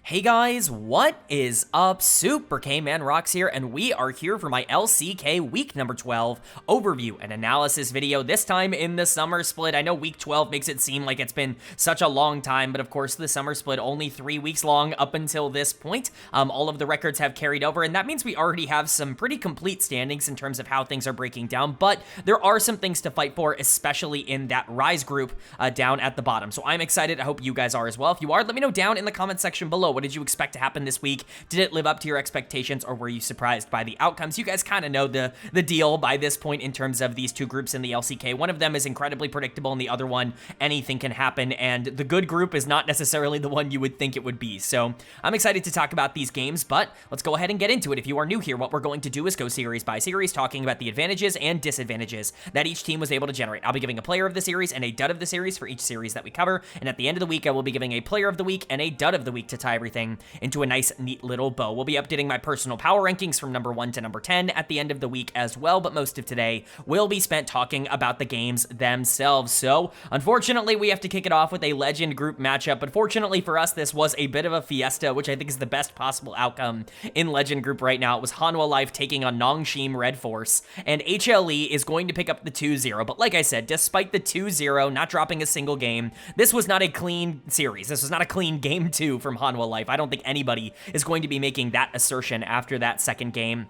Hey guys, what is up? Super K-Man Rocks here, and we are here for my LCK week number 12 overview and analysis video, this time in the summer split. I know week 12 makes it seem like it's been such a long time, but of course the summer split only 3 weeks long up until this point. All of the records have carried over, and that means we already have some pretty complete standings in terms of how things are breaking down, but there are some things to fight for, especially in that Rise group down at the bottom. So I'm excited. I hope you guys are as well. If you are, let me know down in the comment section below. What did you expect to happen this week? Did it live up to your expectations, or were you surprised by the outcomes? You guys kind of know the deal by this point in terms of these two groups in the LCK. One of them is incredibly predictable, and the other one, anything can happen, and the good group is not necessarily the one you would think it would be. So I'm excited to talk about these games, but let's go ahead and get into it. If you are new here, what we're going to do is go series by series, talking about the advantages and disadvantages that each team was able to generate. I'll be giving a player of the series and a dud of the series for each series that we cover, and at the end of the week, I will be giving a player of the week and a dud of the week to tie everything into a nice, neat little bow. We'll be updating my personal power rankings from number 1 to number 10 at the end of the week as well, but most of today will be spent talking about the games themselves. So, unfortunately, we have to kick it off with a Legend group matchup, but fortunately for us, this was a bit of a fiesta, which I think is the best possible outcome in Legend group right now. It was Hanwha Life taking on Nongshim RedForce, and HLE is going to pick up the 2-0, but like I said, despite the 2-0, not dropping a single game, this was not a clean series. This was not a clean game 2 from Hanwha Life. I don't think anybody is going to be making that assertion after that second game.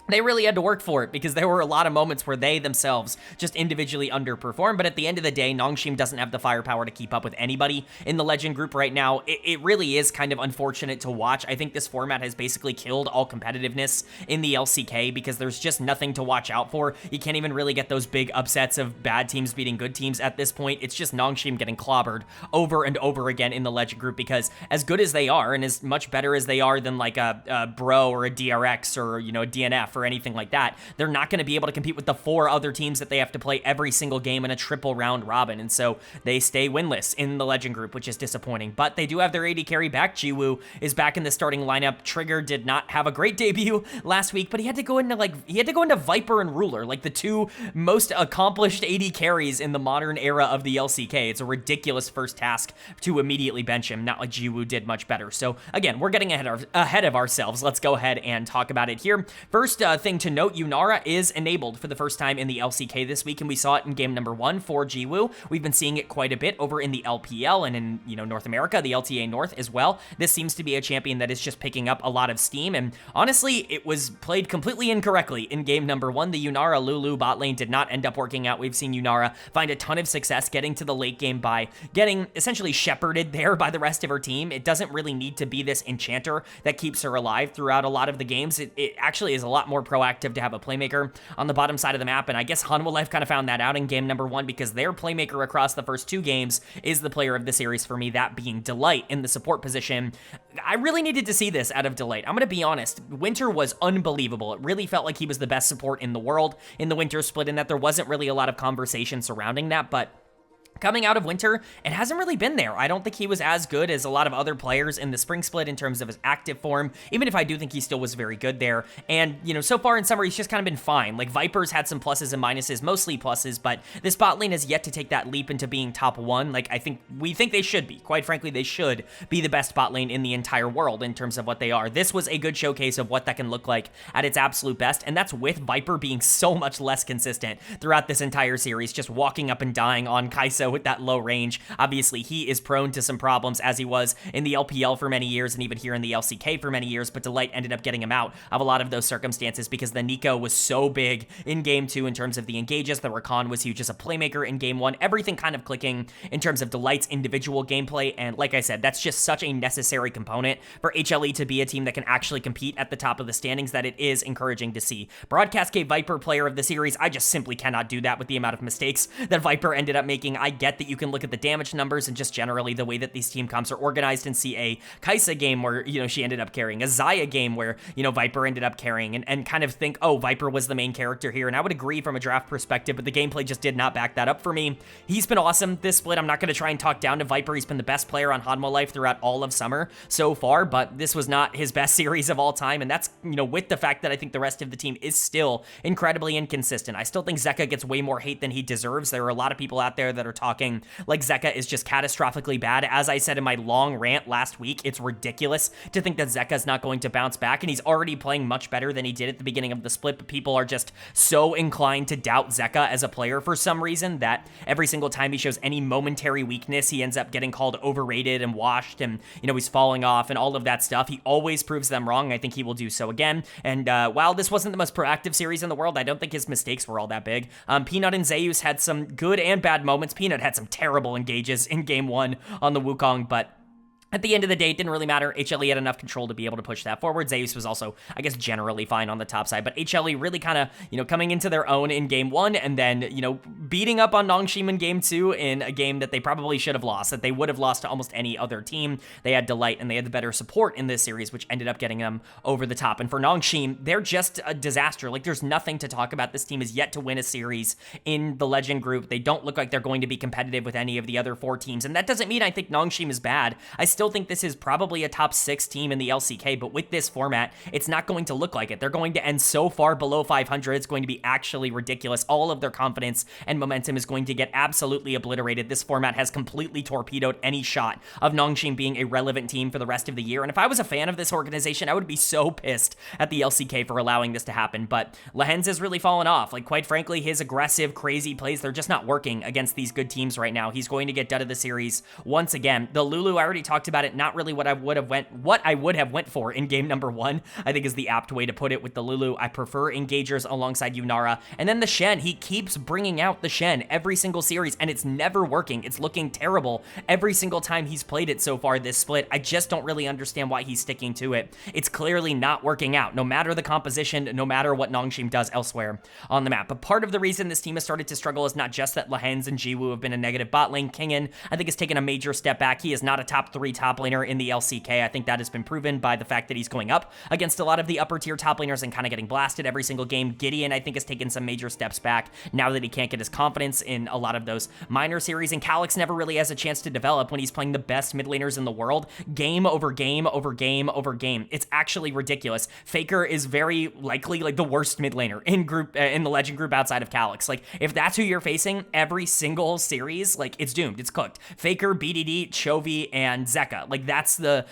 They really had to work for it because there were a lot of moments where they themselves just individually underperformed, but at the end of the day, Nongshim doesn't have the firepower to keep up with anybody in the Legend group right now. It really is kind of unfortunate to watch. I think this format has basically killed all competitiveness in the LCK because there's just nothing to watch out for. You can't even really get those big upsets of bad teams beating good teams at this point. It's just Nongshim getting clobbered over and over again in the Legend group because as good as they are and as much better as they are than like a Bro or a DRX or, you know, a DNF or anything like that, they're not going to be able to compete with the 4 other teams that they have to play every single game in a triple round robin, and so they stay winless in the Legend group, which is disappointing. But they do have their AD carry back. Jiwoo is back in the starting lineup. Trigger did not have a great debut last week, but he had to go into Viper and Ruler, like the 2 most accomplished AD carries in the modern era of the LCK. It's a ridiculous first task to immediately bench him, not like Jiwoo did much better. So again, we're getting ahead of ourselves. Let's go ahead and talk about it here. First thing to note, Yunara is enabled for the first time in the LCK this week, and we saw it in game number 1 for Jiwoo. We've been seeing it quite a bit over in the LPL and in, you know, North America, the LTA North as well. This seems to be a champion that is just picking up a lot of steam, and honestly, it was played completely incorrectly in game number 1. The Yunara Lulu bot lane did not end up working out. We've seen Yunara find a ton of success getting to the late game by getting essentially shepherded there by the rest of her team. It doesn't really need to be this enchanter that keeps her alive throughout a lot of the games. It actually is a lot more proactive to have a playmaker on the bottom side of the map, and I guess Hanwha Life kind of found that out in game number 1 because their playmaker across the first 2 games is the player of the series for me, that being Delight in the support position. I really needed to see this out of Delight. I'm going to be honest, Winter was unbelievable. It really felt like he was the best support in the world in the Winter split, and that there wasn't really a lot of conversation surrounding that, but coming out of Winter, it hasn't really been there. I don't think he was as good as a lot of other players in the Spring Split in terms of his active form, even if I do think he still was very good there. And, you know, so far in summer, he's just kind of been fine. Like, Viper's had some pluses and minuses, mostly pluses, but this bot lane has yet to take that leap into being top 1. Like, we think they should be. Quite frankly, they should be the best bot lane in the entire world in terms of what they are. This was a good showcase of what that can look like at its absolute best, and that's with Viper being so much less consistent throughout this entire series, just walking up and dying on Kai'Sa with that low range. Obviously, he is prone to some problems as he was in the LPL for many years and even here in the LCK for many years, but Delight ended up getting him out of a lot of those circumstances because the Nico was so big in game 2 in terms of the engages. The Rakan was huge as a playmaker in game 1. Everything kind of clicking in terms of Delight's individual gameplay, and like I said, that's just such a necessary component for HLE to be a team that can actually compete at the top of the standings that it is encouraging to see. Broadcast gave Viper player of the series. I just simply cannot do that with the amount of mistakes that Viper ended up making. I get that you can look at the damage numbers and just generally the way that these team comps are organized and see a Kai'Sa game where, you know, she ended up carrying, a Xayah game where, you know, Viper ended up carrying, and kind of think, oh, Viper was the main character here, and I would agree from a draft perspective, but the gameplay just did not back that up for me. He's been awesome this split. I'm not going to try and talk down to Viper. He's been the best player on Hanwha Life throughout all of summer so far, but this was not his best series of all time, and that's, you know, with the fact that I think the rest of the team is still incredibly inconsistent. I still think Zeka gets way more hate than he deserves. There are a lot of people out there that are talking talking like Zeka is just catastrophically bad. As I said in my long rant last week, it's ridiculous to think that Zeka is not going to bounce back, and he's already playing much better than he did at the beginning of the split, but people are just so inclined to doubt Zeka as a player for some reason that every single time he shows any momentary weakness, he ends up getting called overrated and washed, and, you know, he's falling off and all of that stuff. He always proves them wrong. I think he will do so again, and while this wasn't the most proactive series in the world, I don't think his mistakes were all that big. Peanut and Zeus had some good and bad moments. Peanut had some terrible engages in game 1 on the Wukong, but at the end of the day, it didn't really matter. HLE had enough control to be able to push that forward. Zeus was also, I guess, generally fine on the top side, but HLE really kind of, you know, coming into their own in game 1 and then, you know, beating up on Nongshim in game 2 in a game that they probably should have lost, that they would have lost to almost any other team. They had Delight and they had the better support in this series, which ended up getting them over the top. And for Nongshim, they're just a disaster. Like, there's nothing to talk about. This team is yet to win a series in the Legend group. They don't look like they're going to be competitive with any of the other 4 teams, and that doesn't mean I think Nongshim is bad. I still think this is probably a top 6 team in the LCK, but with this format, it's not going to look like it. They're going to end so far below 500, it's going to be actually ridiculous. All of their confidence and momentum is going to get absolutely obliterated. This format has completely torpedoed any shot of Nongshim being a relevant team for the rest of the year, and if I was a fan of this organization, I would be so pissed at the LCK for allowing this to happen, but Lehens has really fallen off. Like, quite frankly, his aggressive, crazy plays, they're just not working against these good teams right now. He's going to get done of the series once again. The Lulu, I already talked about it, not really what I would have went for in game number 1, I think is the apt way to put it with the Lulu. I prefer engagers alongside Yunara. And then the Shen, he keeps bringing out the Shen every single series, and it's never working. It's looking terrible every single time he's played it so far this split. I just don't really understand why he's sticking to it. It's clearly not working out, no matter the composition, no matter what Nongshim does elsewhere on the map. But part of the reason this team has started to struggle is not just that Lehens and Jiwoo have been a negative bot lane. Kingen, I think, has taken a major step back. He is not a top 3 top laner in the LCK. I think that has been proven by the fact that he's going up against a lot of the upper tier top laners and kind of getting blasted every single game. Gideon, I think, has taken some major steps back now that he can't get his confidence in a lot of those minor series, and Calyx never really has a chance to develop when he's playing the best mid laners in the world, game over game over game over game. It's actually ridiculous. Faker is very likely like the worst mid laner in the Legend group outside of Calyx. Like, if that's who you're facing every single series, like, it's doomed. It's cooked. Faker, BDD, Chovy, and Zeka. Like, that's the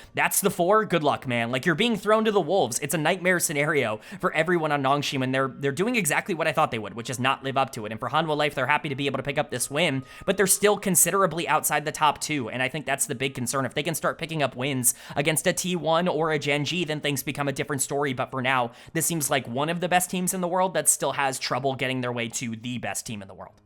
4. Good luck, man. Like, you're being thrown to the wolves. It's a nightmare scenario for everyone on Nongshim, and they're doing exactly what I thought they would, which is not live up to it. And for Hanwha Life, they're happy to be able to pick up this win, but they're still considerably outside the top 2, and I think that's the big concern. If they can start picking up wins against a T1 or a Gen.G, then things become a different story, but for now, this seems like one of the best teams in the world that still has trouble getting their way to the best team in the world.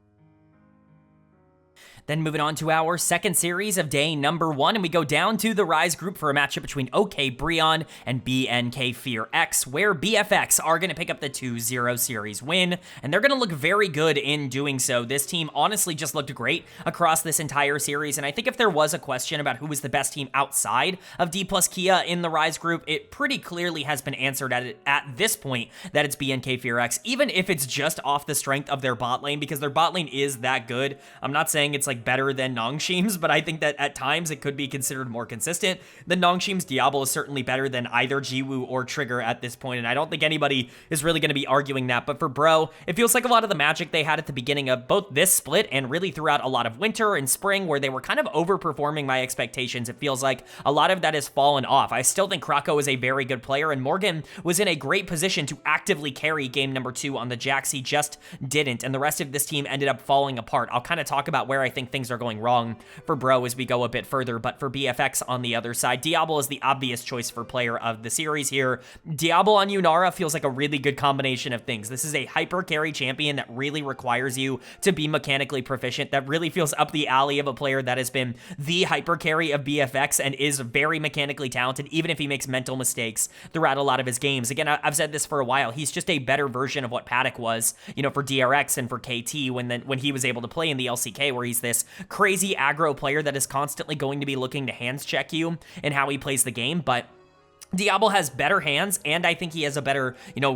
Then moving on to our second series of day number 1, and we go down to the Rise group for a matchup between OK BRION and BNK FearX, where BFX are going to pick up the 2-0 series win, and they're going to look very good in doing so. This team honestly just looked great across this entire series, and I think if there was a question about who was the best team outside of Dplus KIA in the Rise group, it pretty clearly has been answered at this point that it's BNK FearX, even if it's just off the strength of their bot lane, because their bot lane is that good. I'm not saying it's like better than Nongshim's, but I think that at times it could be considered more consistent than Nongshim's. Diablo is certainly better than either Jiwoo or Trigger at this point, and I don't think anybody is really going to be arguing that. But for Bro, it feels like a lot of the magic they had at the beginning of both this split and really throughout a lot of winter and spring, where they were kind of overperforming my expectations, it feels like a lot of that has fallen off. I still think Krako is a very good player, and Morgan was in a great position to actively carry game number 2 on the Jax. He just didn't, and the rest of this team ended up falling apart. I'll kind of talk about where I think things are going wrong for Bro as we go a bit further, but for BFX on the other side, Diablo is the obvious choice for player of the series here. Diablo on Yunara feels like a really good combination of things. This is a hyper carry champion that really requires you to be mechanically proficient, that really feels up the alley of a player that has been the hyper carry of BFX and is very mechanically talented, even if he makes mental mistakes throughout a lot of his games. Again, I've said this for a while, he's just a better version of what Paddock was, you know, for DRX and for KT when he was able to play in the LCK, where he's this crazy aggro player that is constantly going to be looking to hands check you in how he plays the game. But Diablo has better hands, and I think he has a better,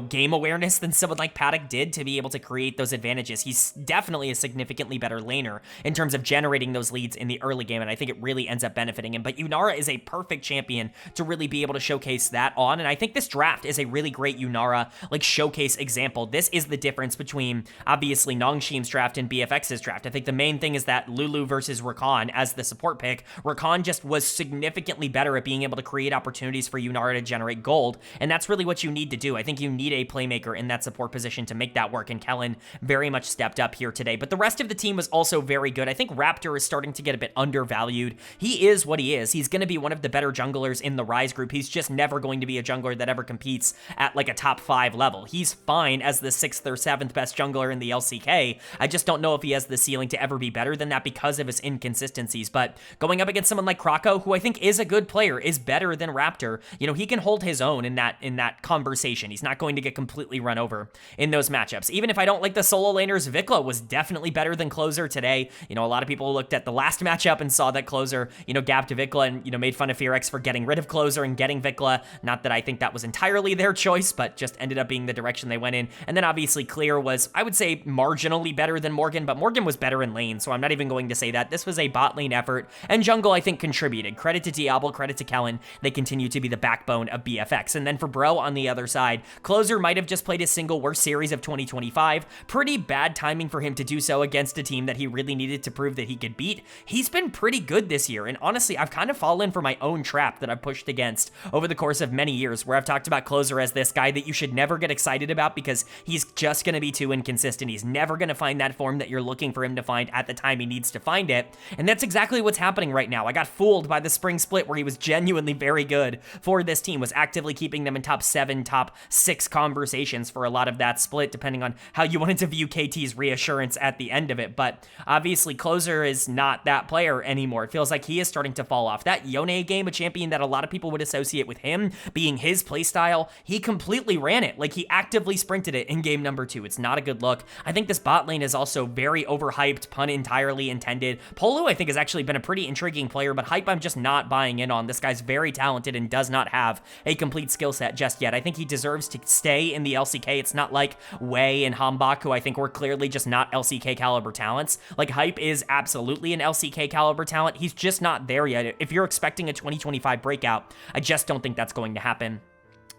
game awareness than someone like Paddock did to be able to create those advantages. He's definitely a significantly better laner in terms of generating those leads in the early game, and I think it really ends up benefiting him. But Yunara is a perfect champion to really be able to showcase that on, and I think this draft is a really great Yunara, showcase example. This is the difference between, obviously, Nongshim's draft and BFX's draft. I think the main thing is that Lulu versus Rakan as the support pick, Rakan just was significantly better at being able to create opportunities for Yunara to generate gold, and that's really what you need to do. I think you need a playmaker in that support position to make that work, and Kellen very much stepped up here today. But the rest of the team was also very good. I think Raptor is starting to get a bit undervalued. He is what he is. He's going to be one of the better junglers in the Rise group. He's just never going to be a jungler that ever competes at a top 5 level. He's fine as the 6th or 7th best jungler in the LCK. I just don't know if he has the ceiling to ever be better than that because of his inconsistencies. But going up against someone like Krako, who I think is a good player, is better than Raptor, he can hold his own in that conversation. He's not going to get completely run over in those matchups. Even if I don't like the solo laners, Vikla was definitely better than Closer today. A lot of people looked at the last matchup and saw that Closer, gapped Vikla and, made fun of FearX for getting rid of Closer and getting Vikla. Not that I think that was entirely their choice, but just ended up being the direction they went in. And then obviously Clear was, I would say, marginally better than Morgan, but Morgan was better in lane, so I'm not even going to say that. This was a bot lane effort, and jungle, I think, contributed. Credit to Diablo, credit to Kellen. They continue to be the backbone of BFX. And then for Bro on the other side, Closer might have just played his single worst series of 2025. Pretty bad timing for him to do so against a team that he really needed to prove that he could beat. He's been pretty good this year, and honestly, I've kind of fallen for my own trap that I've pushed against over the course of many years, where I've talked about Closer as this guy that you should never get excited about because he's just going to be too inconsistent. He's never going to find that form that you're looking for him to find at the time he needs to find it, and that's exactly what's happening right now. I got fooled by the spring split where he was genuinely very good for this team, was actively keeping them in top 7, top 6 conversations for a lot of that split, depending on how you wanted to view KT's reassurance at the end of it. But obviously, Closer is not that player anymore. It feels like he is starting to fall off. That Yone game, a champion that a lot of people would associate with him being his playstyle, he completely ran it. He actively sprinted it in game number 2. It's not a good look. I think this bot lane is also very overhyped, pun entirely intended. Polu, I think, has actually been a pretty intriguing player, but Hype I'm just not buying in on. This guy's very talented and does not have a complete skill set just yet. I think he deserves to stay in the LCK. It's not like Wei and Hambach, who I think were clearly just not LCK caliber talents. Hype is absolutely an LCK caliber talent. He's just not there yet. If you're expecting a 2025 breakout, I just don't think that's going to happen.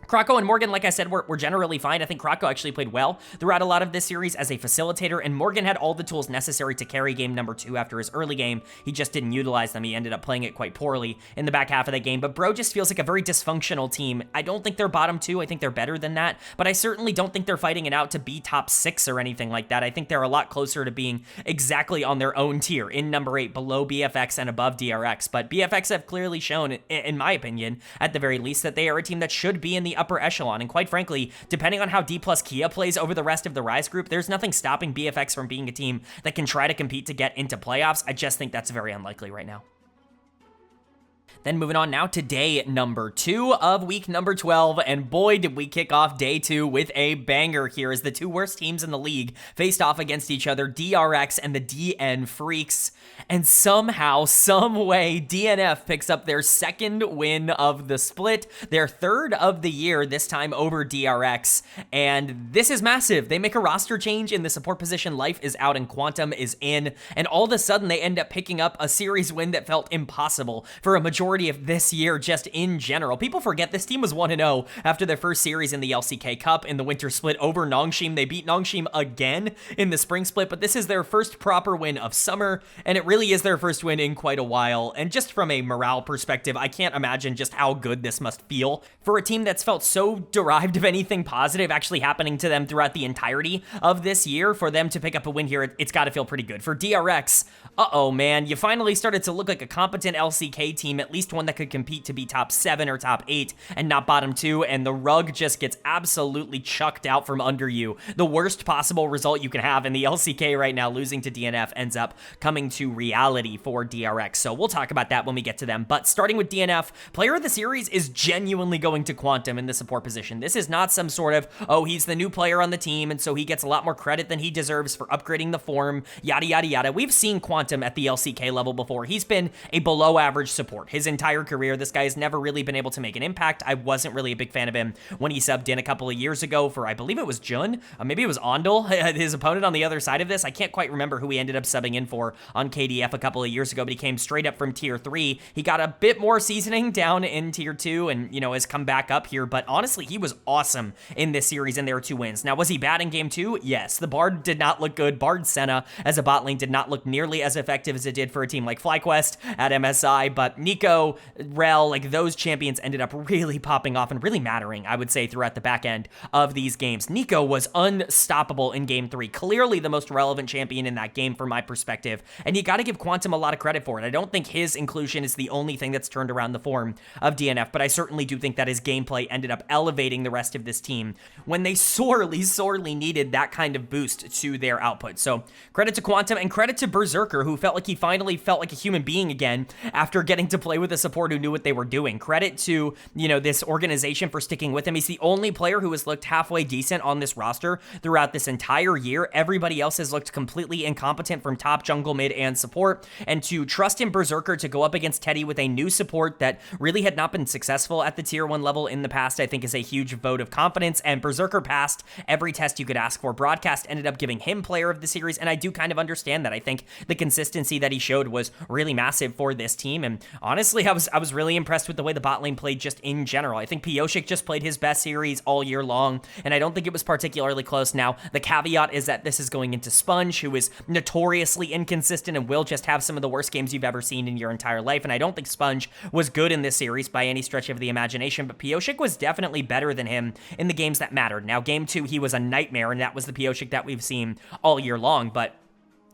Krako and Morgan, like I said, were generally fine. I think Krako actually played well throughout a lot of this series as a facilitator, and Morgan had all the tools necessary to carry game number 2 after his early game. He just didn't utilize them. He ended up playing it quite poorly in the back half of the game, but Bro just feels like a very dysfunctional team. I don't think they're bottom 2. I think they're better than that, but I certainly don't think they're fighting it out to be top 6 or anything like that. I think they're a lot closer to being exactly on their own tier, in number 8, below BFX and above DRX, but BFX have clearly shown, in my opinion, at the very least, that they are a team that should be in the upper echelon. And quite frankly, depending on how Dplus KIA plays over the rest of the Rise group, there's nothing stopping BFX from being a team that can try to compete to get into playoffs. I just think that's very unlikely right now. Then moving on now to day number 2 of week number 12, and boy did we kick off day 2 with a banger here as the 2 worst teams in the league faced off against each other, DRX and the DN Freecs, and somehow, some way, DNF picks up their 2nd win of the split, their 3rd of the year, this time over DRX, and this is massive. They make a roster change in the support position, Life is out and Quantum is in, and all of a sudden they end up picking up a series win that felt impossible for a majority of this year just in general. People forget this team was 1-0 after their first series in the LCK Cup in the winter split over Nongshim. They beat Nongshim again in the spring split, but this is their first proper win of summer, and it really is their first win in quite a while. And just from a morale perspective, I can't imagine just how good this must feel for a team that's felt so derived of anything positive actually happening to them throughout the entirety of this year. For them to pick up a win here, it's got to feel pretty good. For DRX, uh-oh, man, you finally started to look like a competent LCK team, at least one that could compete to be top 7 or top 8 and not bottom 2, and the rug just gets absolutely chucked out from under you. The worst possible result you can have in the LCK right now, losing to DNF, ends up coming to reality for DRX, so we'll talk about that when we get to them. But starting with DNF, player of the series is genuinely going to Quantum in the support position. This is not some sort of, oh, he's the new player on the team, and so he gets a lot more credit than he deserves for upgrading the form, yada, yada, yada. We've seen Quantum at the LCK level before. He's been a below average support his his entire career. This guy has never really been able to make an impact. I wasn't really a big fan of him when he subbed in a couple of years ago for, I believe it was Jun, maybe it was Ondel, his opponent on the other side of this. I can't quite remember who he ended up subbing in for on KDF a couple of years ago, but he came straight up from tier 3. He got a bit more seasoning down in tier 2 and, you know, has come back up here, but honestly, he was awesome in this series and there were 2 wins. Now, was he bad in game 2? Yes. The Bard did not look good. Bard Senna as a bot lane did not look nearly as effective as it did for a team like FlyQuest at MSI, but Nico, Rel, like those champions ended up really popping off and really mattering, I would say, throughout the back end of these games. Nico was unstoppable in game 3, clearly the most relevant champion in that game from my perspective, and you got to give Quantum a lot of credit for it. I don't think his inclusion is the only thing that's turned around the form of DNF, but I certainly do think that his gameplay ended up elevating the rest of this team when they sorely needed that kind of boost to their output. So credit to Quantum and credit to Berserker, who felt like he finally felt like a human being again after getting to play with a support who knew what they were doing. Credit to, you know, this organization for sticking with him. He's the only player who has looked halfway decent on this roster throughout this entire year. Everybody else has looked completely incompetent from top, jungle, mid, and support. And to trust in Berserker to go up against Teddy with a new support that really had not been successful at the tier 1 level in the past, I think is a huge vote of confidence. And Berserker passed every test you could ask for. Broadcast ended up giving him player of the series, and I do kind of understand that. I think the consistency that he showed was really massive for this team, and honestly, I was really impressed with the way the bot lane played just in general. I think Pioshik just played his best series all year long, and I don't think it was particularly close. Now, the caveat is that this is going into Sponge, who is notoriously inconsistent and will just have some of the worst games you've ever seen in your entire life, and I don't think Sponge was good in this series by any stretch of the imagination, but Pioshik was definitely better than him in the games that mattered. Now, game 2, he was a nightmare, and that was the Pioshik that we've seen all year long, but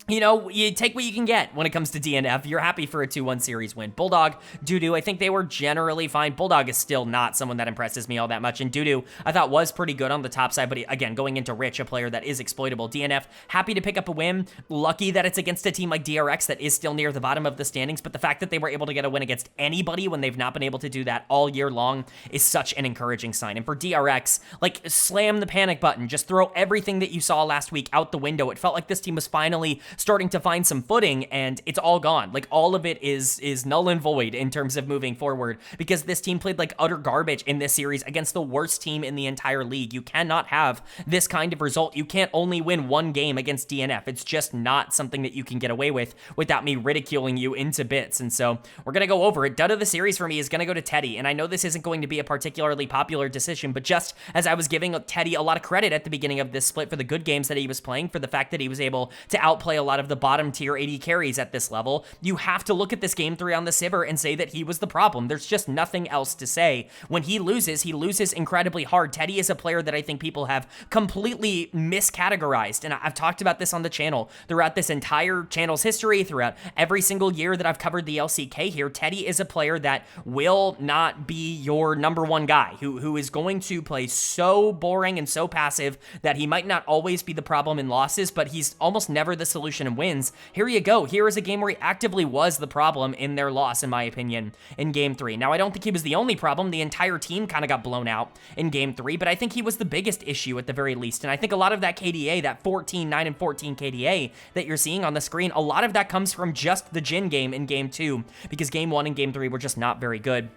you know, you take what you can get when it comes to DNF. You're happy for a 2-1 series win. Bulldog, Dudu, I think they were generally fine. Bulldog is still not someone that impresses me all that much, and Dudu, I thought, was pretty good on the top side, but again, going into Rich, a player that is exploitable. DNF, happy to pick up a win. Lucky that it's against a team like DRX that is still near the bottom of the standings, but the fact that they were able to get a win against anybody when they've not been able to do that all year long is such an encouraging sign. And for DRX, like, slam the panic button. Just throw everything that you saw last week out the window. It felt like this team was finally starting to find some footing, and it's all gone. Like, all of it is null and void in terms of moving forward, because this team played like utter garbage in this series against the worst team in the entire league. You cannot have this kind of result. You can't only win one game against DNF. It's just not something that you can get away with without me ridiculing you into bits. And so we're gonna go over it. Dud of the series for me is gonna go to Teddy, and I know this isn't going to be a particularly popular decision, but just as I was giving Teddy a lot of credit at the beginning of this split for the good games that he was playing, for the fact that he was able to outplay a lot of the bottom tier AD carries at this level, you have to look at this game 3 on the Sivir and say that he was the problem. There's just nothing else to say. When he loses incredibly hard. Teddy is a player that I think people have completely miscategorized, and I've talked about this on the channel throughout this entire channel's history, throughout every single year that I've covered the LCK here. Teddy is a player that will not be your #1 guy, who is going to play so boring and so passive that he might not always be the problem in losses, but he's almost never the solution in wins. Here you go. Here is a game where he actively was the problem in their loss, in my opinion, in game 3. Now, I don't think he was the only problem. The entire team kind of got blown out in game 3, but I think he was the biggest issue at the very least. And I think a lot of that KDA, that 14, 9, and 14 KDA that you're seeing on the screen, a lot of that comes from just the Jin game in game 2, because game 1 and game 3 were just not very good.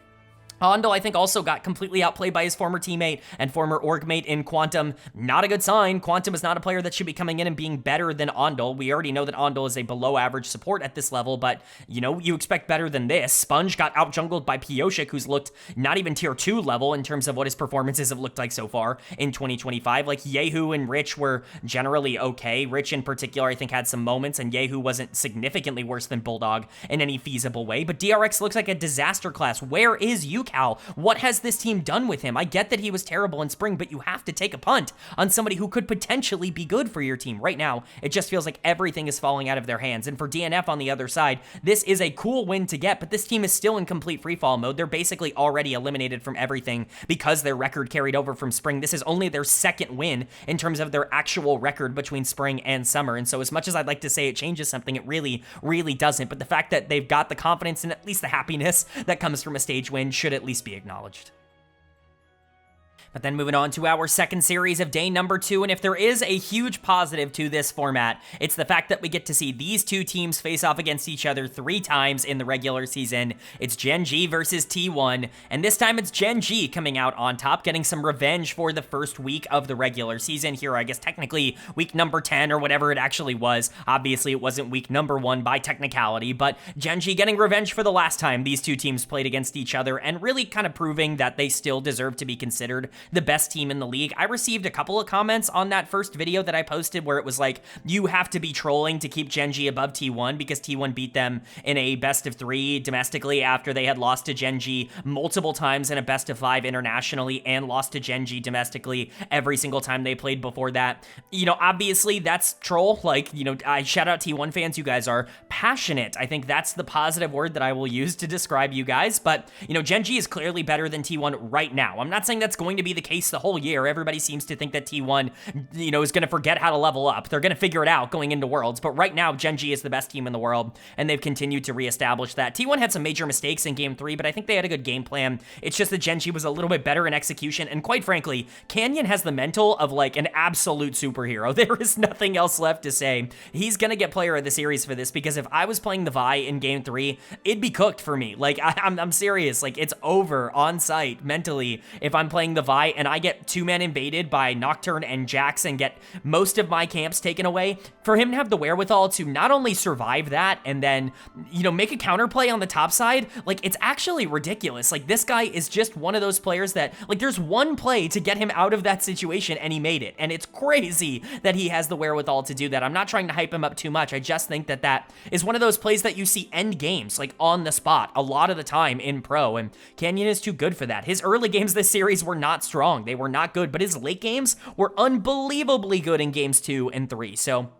Ondel, I think, also got completely outplayed by his former teammate and former org mate in Quantum. Not a good sign. Quantum is not a player that should be coming in and being better than Ondel. We already know that Ondel is a below-average support at this level, but, you know, you expect better than this. Sponge got out-jungled by Pioshik, who's looked not even tier 2 level in terms of what his performances have looked like so far in 2025. Like, Yehu and Rich were generally okay. Rich, in particular, I think, had some moments, and Yehu wasn't significantly worse than Bulldog in any feasible way, but DRX looks like a disaster class. Where is you? What has this team done with him? I get that he was terrible in spring, but you have to take a punt on somebody who could potentially be good for your team. Right now, it just feels like everything is falling out of their hands. And for DNF on the other side, this is a cool win to get, but this team is still in complete freefall mode. They're basically already eliminated from everything because their record carried over from spring. This is only their second win in terms of their actual record between spring and summer. And so as much as I'd like to say it changes something, it really, really doesn't. But the fact that they've got the confidence and at least the happiness that comes from a stage win should at least be acknowledged. But then moving on to our second series of day number 2, and if there is a huge positive to this format, it's the fact that we get to see these two teams face off against each other 3 times in the regular season. It's Gen.G versus T1, and this time it's Gen.G coming out on top, getting some revenge for the first week of the regular season here, I guess technically week number 10 or whatever it actually was. Obviously it wasn't week number 1 by technicality, but Gen.G getting revenge for the last time these two teams played against each other and really kind of proving that they still deserve to be considered the best team in the league. I received a couple of comments on that first video that I posted where it was like, you have to be trolling to keep Gen.G above T1 because T1 beat them in a best of 3 domestically after they had lost to Gen.G multiple times in a best of 5 internationally and lost to Gen.G domestically every single time they played before that. You know, obviously that's troll. Like, you know, I shout out T1 fans. You guys are passionate. I think that's the positive word that I will use to describe you guys. But, you know, Gen.G is clearly better than T1 right now. I'm not saying that's going to be the case the whole year. Everybody seems to think that T1, you know, is going to forget how to level up. They're going to figure it out going into Worlds. But right now, Gen.G is the best team in the world, and they've continued to reestablish that. T1 had some major mistakes in Game 3, but I think they had a good game plan. It's just that Gen.G was a little bit better in execution, and quite frankly, Canyon has the mental of like an absolute superhero. There is nothing else left to say. He's going to get player of the series for this, because if I was playing the Vi in Game 3, it'd be cooked for me. Like, I'm serious. Like, it's over on site mentally if I'm playing the Vi and I get 2-man invaded by Nocturne and Jax and get most of my camps taken away. For him to have the wherewithal to not only survive that and then, you know, make a counterplay on the top side, like, it's actually ridiculous. Like, this guy is just one of those players that, like, there's one play to get him out of that situation and he made it. And it's crazy that he has the wherewithal to do that. I'm not trying to hype him up too much. I just think that that is one of those plays that you see end games, like, on the spot a lot of the time in pro, and Canyon is too good for that. His early games this series were not strong. They were not good, but his late games were unbelievably good in games 2 and 3. So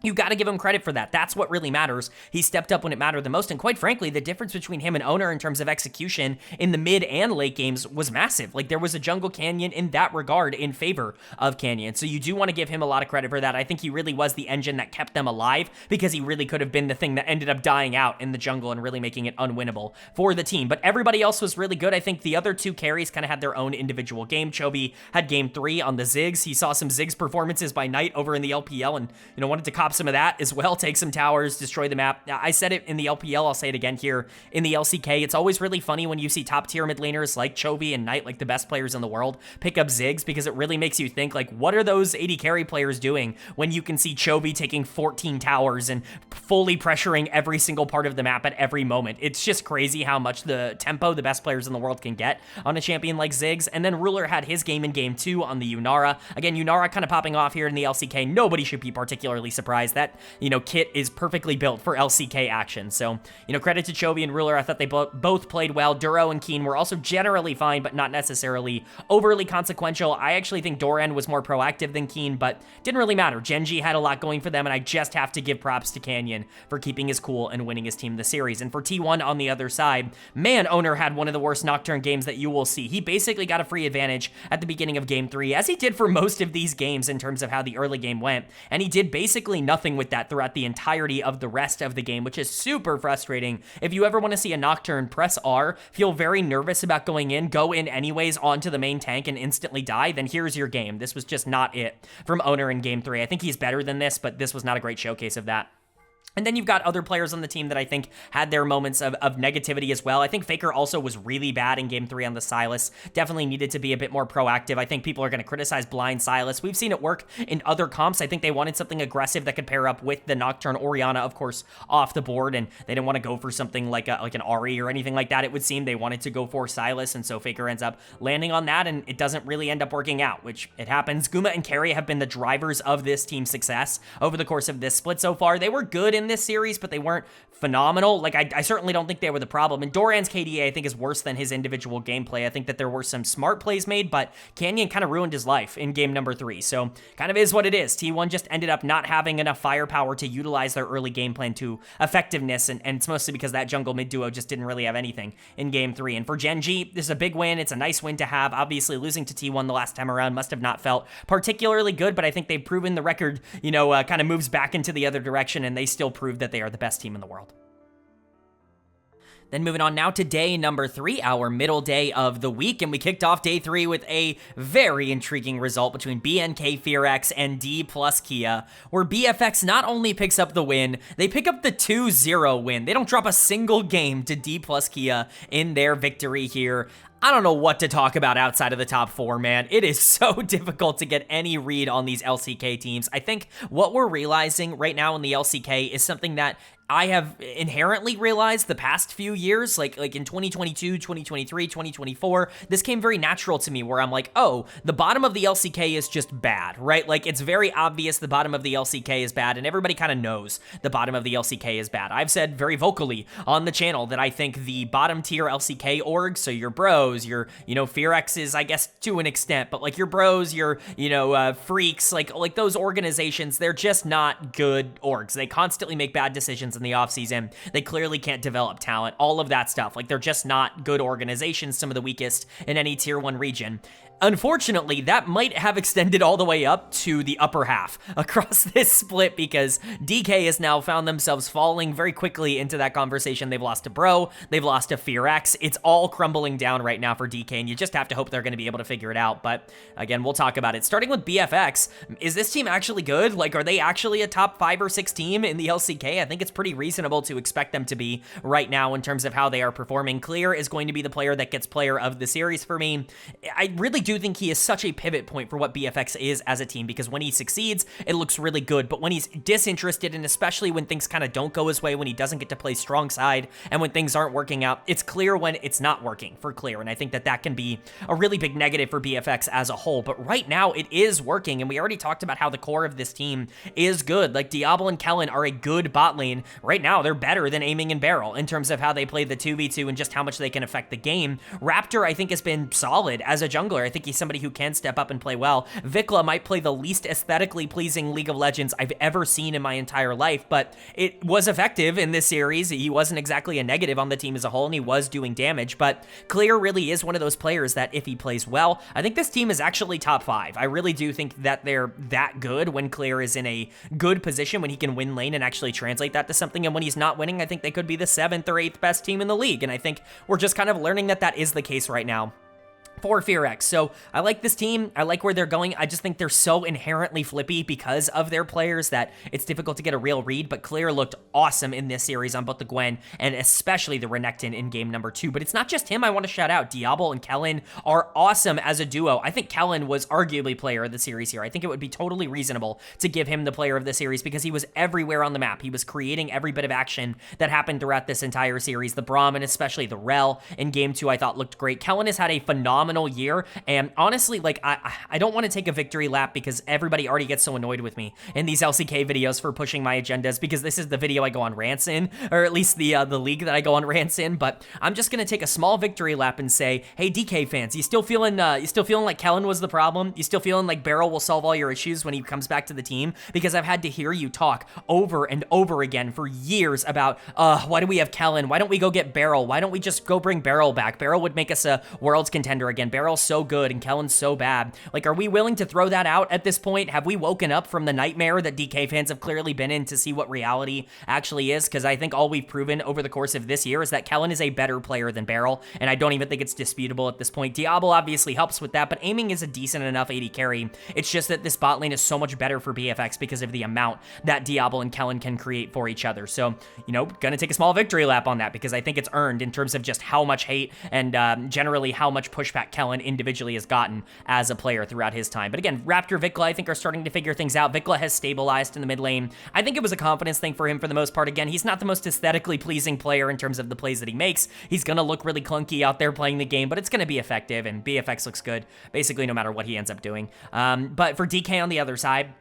you got to give him credit for that. That's what really matters. He stepped up when it mattered the most, and quite frankly, the difference between him and Owner in terms of execution in the mid and late games was massive. Like, there was a jungle Canyon in that regard in favor of Canyon, so you do want to give him a lot of credit for that. I think he really was the engine that kept them alive, because he really could have been the thing that ended up dying out in the jungle and really making it unwinnable for the team. But everybody else was really good. I think the other 2 carries kind of had their own individual game. Chovy had game 3 on the Ziggs. He saw some Ziggs performances by night over in the LPL and, you know, wanted to cop some of that as well, take some towers, destroy the map. I said it in the LPL, I'll say it again here in the LCK. It's always really funny when you see top tier mid laners like Chovy and Knight, like the best players in the world, pick up Ziggs, because it really makes you think, like, what are those AD carry players doing when you can see Chovy taking 14 towers and fully pressuring every single part of the map at every moment. It's just crazy how much the tempo the best players in the world can get on a champion like Ziggs. And then Ruler had his game in game 2 on the Yunara. Again, Yunara kind of popping off here in the LCK. Nobody should be particularly surprised. That, you know, kit is perfectly built for LCK action. So, you know, credit to Chovy and Ruler. I thought they both played well. Duro and Keen were also generally fine, but not necessarily overly consequential. I actually think Doran was more proactive than Keen, but didn't really matter. Gen.G had a lot going for them, and I just have to give props to Canyon for keeping his cool and winning his team the series. And for T1 on the other side, man, Owner had one of the worst Nocturne games that you will see. He basically got a free advantage at the beginning of game 3, as he did for most of these games in terms of how the early game went, and he did basically nothing with that throughout the entirety of the rest of the game, which is super frustrating. If you ever want to see a Nocturne, press R, feel very nervous about going in, go in anyways onto the main tank and instantly die, then here's your game. This was just not it from Owner in game 3. I think he's better than this, but this was not a great showcase of that. And then you've got other players on the team that I think had their moments of negativity as well. I think Faker also was really bad in Game 3 on the Sylas. Definitely needed to be a bit more proactive. I think people are going to criticize blind Sylas. We've seen it work in other comps. I think they wanted something aggressive that could pair up with the Nocturne Orianna, of course, off the board, and they didn't want to go for something like an Ahri or anything like that. It would seem they wanted to go for Sylas, and so Faker ends up landing on that, and it doesn't really end up working out, which it happens. Guma and Carry have been the drivers of this team's success over the course of this split so far. They were good in this series, but they weren't phenomenal. Like, I certainly don't think they were the problem. And Doran's KDA, I think, is worse than his individual gameplay. I think that there were some smart plays made, but Canyon kind of ruined his life in game number 3. So kind of is what it is. T1 just ended up not having enough firepower to utilize their early game plan to effectiveness, and it's mostly because that jungle mid duo just didn't really have anything in game 3. And for Gen.G, this is a big win. It's a nice win to have. Obviously, losing to T1 the last time around must have not felt particularly good, but I think they've proven the record, you know, kind of moves back into the other direction, and they still prove that they are the best team in the world. Then moving on now to day number 3, our middle day of the week, and we kicked off day 3 with a very intriguing result between BNK FearX and Dplus KIA, where BFX not only picks up the win, they pick up the 2-0 win. They don't drop a single game to Dplus KIA in their victory here. I don't know what to talk about outside of the top 4, man. It is so difficult to get any read on these LCK teams. I think what we're realizing right now in the LCK is something that I have inherently realized the past few years, like in 2022, 2023, 2024, this came very natural to me where I'm like, oh, the bottom of the LCK is just bad, right? Like, it's very obvious the bottom of the LCK is bad, and everybody kind of knows the bottom of the LCK is bad. I've said very vocally on the channel that I think the bottom tier LCK orgs, so your Bros, your, FearX's, I guess, to an extent, but like your Bros, your, Freaks, like those organizations, they're just not good orgs. They constantly make bad decisions in the offseason. They clearly can't develop talent, all of that stuff. Like, they're just not good organizations, some of the weakest in any tier 1 region. Unfortunately, that might have extended all the way up to the upper half across this split because DK has now found themselves falling very quickly into that conversation. They've lost to Bro, they've lost to FearX. It's all crumbling down right now for DK, and you just have to hope they're going to be able to figure it out. But again, we'll talk about it. Starting with BFX, is this team actually good? Like, are they actually a top 5 or 6 team in the LCK? I think it's pretty reasonable to expect them to be right now in terms of how they are performing. Clear is going to be the player that gets player of the series for me. I really do think he is such a pivot point for what BFX is as a team, because when he succeeds, it looks really good, but when he's disinterested, and especially when things kind of don't go his way, when he doesn't get to play strong side, and when things aren't working out, it's clear when it's not working for Clear, and I think that that can be a really big negative for BFX as a whole, but right now, it is working, and we already talked about how the core of this team is good. Like, Diablo and Kellen are a good bot lane. Right now, they're better than Aiming and Barrel in terms of how they play the 2v2 and just how much they can affect the game. Raptor, I think, has been solid as a jungler. I think he's somebody who can step up and play well. Vikla might play the least aesthetically pleasing League of Legends I've ever seen in my entire life, but it was effective in this series. He wasn't exactly a negative on the team as a whole, and he was doing damage, but Clear really is one of those players that if he plays well, I think this team is actually top 5. I really do think that they're that good when Clear is in a good position, when he can win lane and actually translate that to something, and when he's not winning, I think they could be the 7th or 8th best team in the league, and I think we're just kind of learning that that is the case right now for FearX. So I like this team. I like where they're going. I just think they're so inherently flippy because of their players that it's difficult to get a real read, but Clear looked awesome in this series on both the Gwen and especially the Renekton in game number 2. But it's not just him I want to shout out. Diablo and Kellen are awesome as a duo. I think Kellen was arguably player of the series here. I think it would be totally reasonable to give him the player of the series because he was everywhere on the map. He was creating every bit of action that happened throughout this entire series. The Braum and especially the Rel in game 2 I thought looked great. Kellen has had a phenomenal year, and honestly, like, I don't want to take a victory lap because everybody already gets so annoyed with me in these LCK videos for pushing my agendas, because this is the video I go on rants in, or at least the league that I go on rants in. But I'm just gonna take a small victory lap and say, hey, DK fans, you still feeling like Kellen was the problem? You still feeling like Barrel will solve all your issues when he comes back to the team? Because I've had to hear you talk over and over again for years about why do we have Kellen? Why don't we go get Barrel? Why don't we just go bring Barrel back? Barrel would make us a world's contender again. Barrel's so good and Kellen's so bad. Like, are we willing to throw that out at this point? Have we woken up from the nightmare that DK fans have clearly been in to see what reality actually is? Because I think all we've proven over the course of this year is that Kellen is a better player than Barrel, and I don't even think it's disputable at this point. Diablo obviously helps with that, but Aiming is a decent enough AD carry. It's just that this bot lane is so much better for BFX because of the amount that Diablo and Kellen can create for each other. So, gonna take a small victory lap on that because I think it's earned in terms of just how much hate and generally how much pushback Kellen individually has gotten as a player throughout his time. But again, Raptor, Vikla, I think are starting to figure things out. Vikla has stabilized in the mid lane. I think it was a confidence thing for him for the most part. Again, he's not the most aesthetically pleasing player in terms of the plays that he makes. He's gonna look really clunky out there playing the game, but it's gonna be effective, and BFX looks good basically no matter what he ends up doing. But for DK on the other side,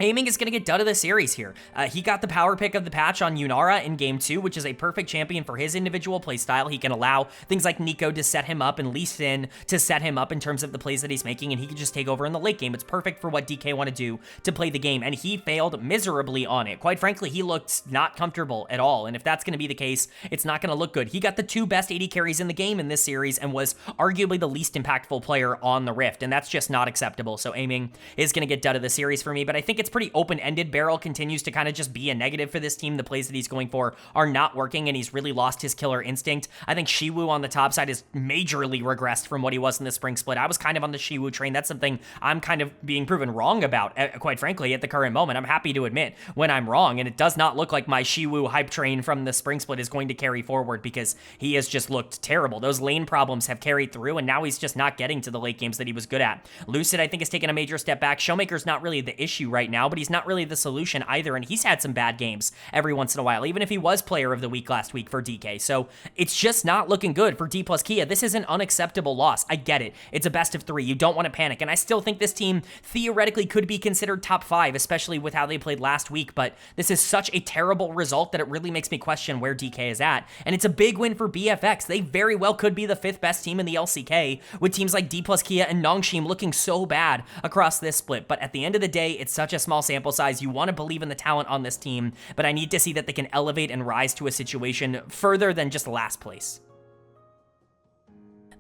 Aiming is going to get done of the series here. He got the power pick of the patch on Yunara in game 2, which is a perfect champion for his individual playstyle. He can allow things like Nico to set him up and Lee Sin to set him up in terms of the plays that he's making, and he can just take over in the late game. It's perfect for what DK want to do to play the game, and he failed miserably on it. Quite frankly, he looked not comfortable at all, and if that's going to be the case, it's not going to look good. He got the 2 best AD carries in the game in this series and was arguably the least impactful player on the Rift, and that's just not acceptable. So Aiming is going to get done of the series for me, but I think it's it's pretty open-ended. Barrel continues to kind of just be a negative for this team. The plays that he's going for are not working, and he's really lost his killer instinct. I think Shiwu on the top side is majorly regressed from what he was in the spring split. I was kind of on the Shiwu train. That's something I'm kind of being proven wrong about, quite frankly, at the current moment. I'm happy to admit when I'm wrong, and it does not look like my Shiwu hype train from the spring split is going to carry forward because he has just looked terrible. Those lane problems have carried through, and now he's just not getting to the late games that he was good at. Lucid, I think, has taken a major step back. Showmaker's not really the issue right now, but he's not really the solution either, and he's had some bad games every once in a while, even if he was player of the week last week for DK. So it's just not looking good for Dplus KIA. This is an unacceptable loss. I get it. It's a best of 3. You don't want to panic, and I still think this team theoretically could be considered top 5, especially with how they played last week, but this is such a terrible result that it really makes me question where DK is at, and it's a big win for BFX. They very well could be the 5th best team in the LCK, with teams like Dplus KIA and Nongshim looking so bad across this split, but at the end of the day, it's such a small sample size. You want to believe in the talent on this team, but I need to see that they can elevate and rise to a situation further than just last place.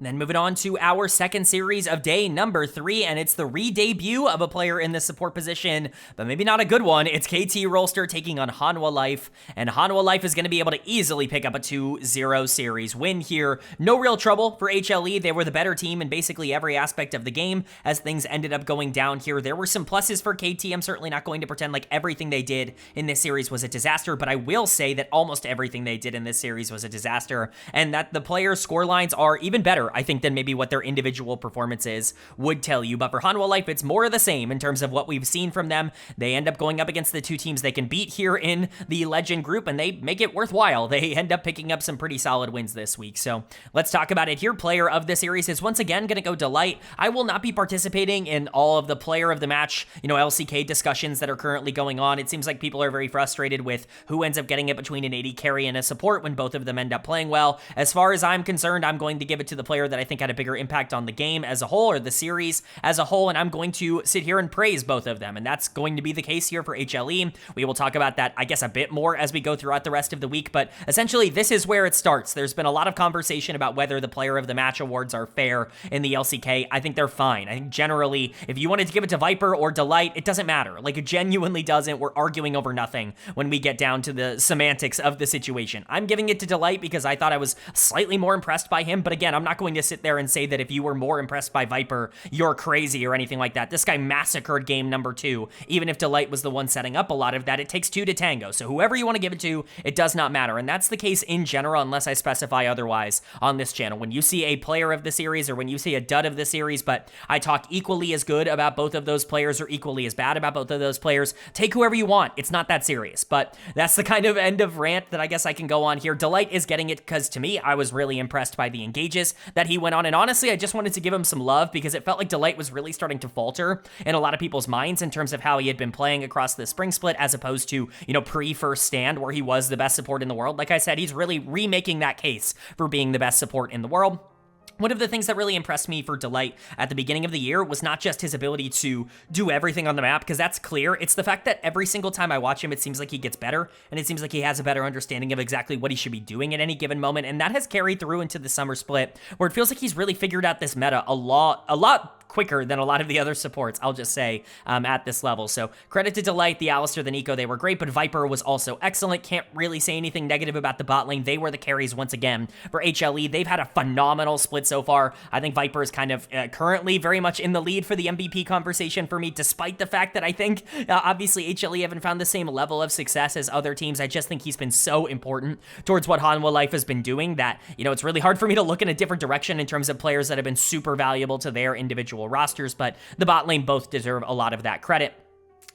Then moving on to our second series of day number 3, and it's the re-debut of a player in the support position, but maybe not a good one. It's KT Rolster taking on Hanwha Life, and Hanwha Life is going to be able to easily pick up a 2-0 series win here. No real trouble for HLE. They were the better team in basically every aspect of the game as things ended up going down here. There were some pluses for KT. I'm certainly not going to pretend like everything they did in this series was a disaster, but I will say that almost everything they did in this series was a disaster, and that the players' score lines are even better, I think, than maybe what their individual performances would tell you. But for Hanwha Life, it's more of the same in terms of what we've seen from them. They end up going up against the 2 teams they can beat here in the Legend group, and they make it worthwhile. They end up picking up some pretty solid wins this week. So let's talk about it here. Player of the series is once again going to go Delight. I will not be participating in all of the player of the match, LCK discussions that are currently going on. It seems like people are very frustrated with who ends up getting it between an AD carry and a support when both of them end up playing well. As far as I'm concerned, I'm going to give it to the player that I think had a bigger impact on the game as a whole, or the series as a whole, and I'm going to sit here and praise both of them, and that's going to be the case here for HLE. We will talk about that, I guess, a bit more as we go throughout the rest of the week, but essentially this is where it starts. There's been a lot of conversation about whether the player of the match awards are fair in the LCK. I think they're fine. I think generally, if you wanted to give it to Viper or Delight, it doesn't matter. Like, it genuinely doesn't. We're arguing over nothing when we get down to the semantics of the situation. I'm giving it to Delight because I thought I was slightly more impressed by him, but again, I'm not going to sit there and say that if you were more impressed by Viper, you're crazy or anything like that. This guy massacred game number 2. Even if Delight was the one setting up a lot of that, it takes 2 to tango. So whoever you want to give it to, it does not matter. And that's the case in general, unless I specify otherwise on this channel. When you see a player of the series or when you see a dud of the series, but I talk equally as good about both of those players or equally as bad about both of those players, take whoever you want. It's not that serious. But that's the kind of end of rant that I guess I can go on here. Delight is getting it because, to me, I was really impressed by the engages that he went on. And honestly, I just wanted to give him some love because it felt like Delight was really starting to falter in a lot of people's minds in terms of how he had been playing across the spring split as opposed to, pre-first stand where he was the best support in the world. Like I said, he's really remaking that case for being the best support in the world. One of the things that really impressed me for Delight at the beginning of the year was not just his ability to do everything on the map, because that's clear. It's the fact that every single time I watch him, it seems like he gets better, and it seems like he has a better understanding of exactly what he should be doing at any given moment, and that has carried through into the summer split, where it feels like he's really figured out this meta a lot quicker than a lot of the other supports, I'll just say, at this level. So credit to Delight, the Alistair, the Nico, they were great, but Viper was also excellent. Can't really say anything negative about the bot lane. They were the carries once again for HLE. They've had a phenomenal split so far. I think Viper is kind of currently very much in the lead for the MVP conversation for me, despite the fact that I think, obviously, HLE haven't found the same level of success as other teams. I just think he's been so important towards what Hanwha Life has been doing that, it's really hard for me to look in a different direction in terms of players that have been super valuable to their individual rosters, but the bot lane both deserve a lot of that credit.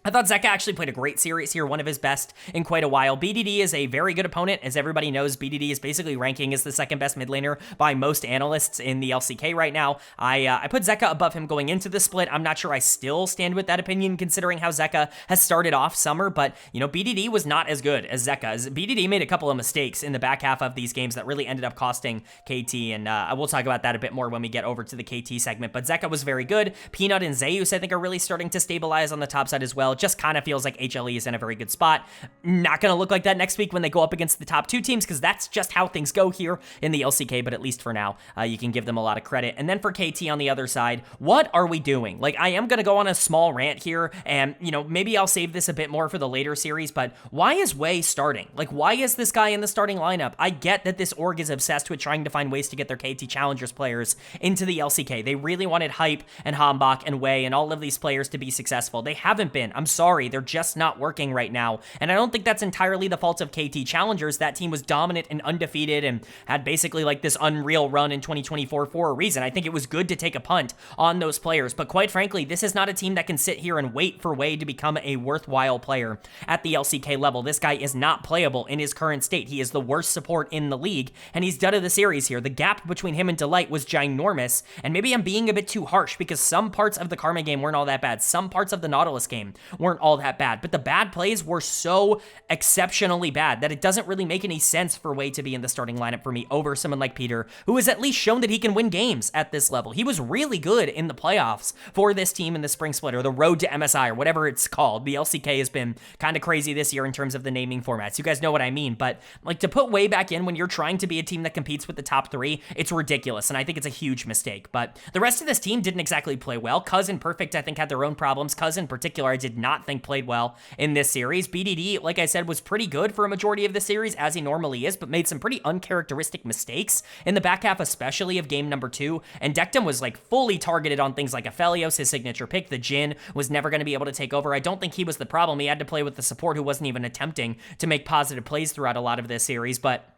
I thought Zeka actually played a great series here, one of his best in quite a while. BDD is a very good opponent. As everybody knows, BDD is basically ranking as the second best mid laner by most analysts in the LCK right now. I put Zeka above him going into the split. I'm not sure I still stand with that opinion considering how Zeka has started off summer, but, BDD was not as good as Zeka. BDD made a couple of mistakes in the back half of these games that really ended up costing KT, and we'll talk about that a bit more when we get over to the KT segment, but Zeka was very good. Peanut and Zeus, I think, are really starting to stabilize on the top side as well. It just kind of feels like HLE is in a very good spot. Not going to look like that next week when they go up against the top 2 teams, because that's just how things go here in the LCK, but at least for now, you can give them a lot of credit. And then for KT on the other side, what are we doing? Like, I am going to go on a small rant here, and, you know, maybe I'll save this a bit more for the later series, but why is Wei starting? Like, why is this guy in the starting lineup? I get that this org is obsessed with trying to find ways to get their KT Challengers players into the LCK. They really wanted Hype and Hambach and Wei and all of these players to be successful. They haven't been. I'm sorry. They're just not working right now. And I don't think that's entirely the fault of KT Challengers. That team was dominant and undefeated and had basically like this unreal run in 2024 for a reason. I think it was good to take a punt on those players. But quite frankly, this is not a team that can sit here and wait for Wei to become a worthwhile player at the LCK level. This guy is not playable in his current state. He is the worst support in the league, and he's done of the series here. The gap between him and Delight was ginormous, and maybe I'm being a bit too harsh because some parts of the Karma game weren't all that bad. Some parts of the Nautilus game weren't all that bad, but the bad plays were so exceptionally bad that it doesn't really make any sense for Wei to be in the starting lineup for me over someone like Peter, who has at least shown that he can win games at this level. He was really good in the playoffs for this team in the Spring Split, or the Road to MSI, or whatever it's called. The LCK has been kind of crazy this year in terms of the naming formats. You guys know what I mean, but like, to put Wei back in when you're trying to be a team that competes with the top 3, it's ridiculous, and I think it's a huge mistake. But the rest of this team didn't exactly play well. Cuz and Perfect, I think, had their own problems. Cuz in particular, I did not think played well in this series. BDD, like I said, was pretty good for a majority of the series, as he normally is, but made some pretty uncharacteristic mistakes in the back half, especially of game number 2. And Dectum was like fully targeted on things like Aphelios, his signature pick. The Jhin was never going to be able to take over. I don't think he was the problem. He had to play with the support who wasn't even attempting to make positive plays throughout a lot of this series, but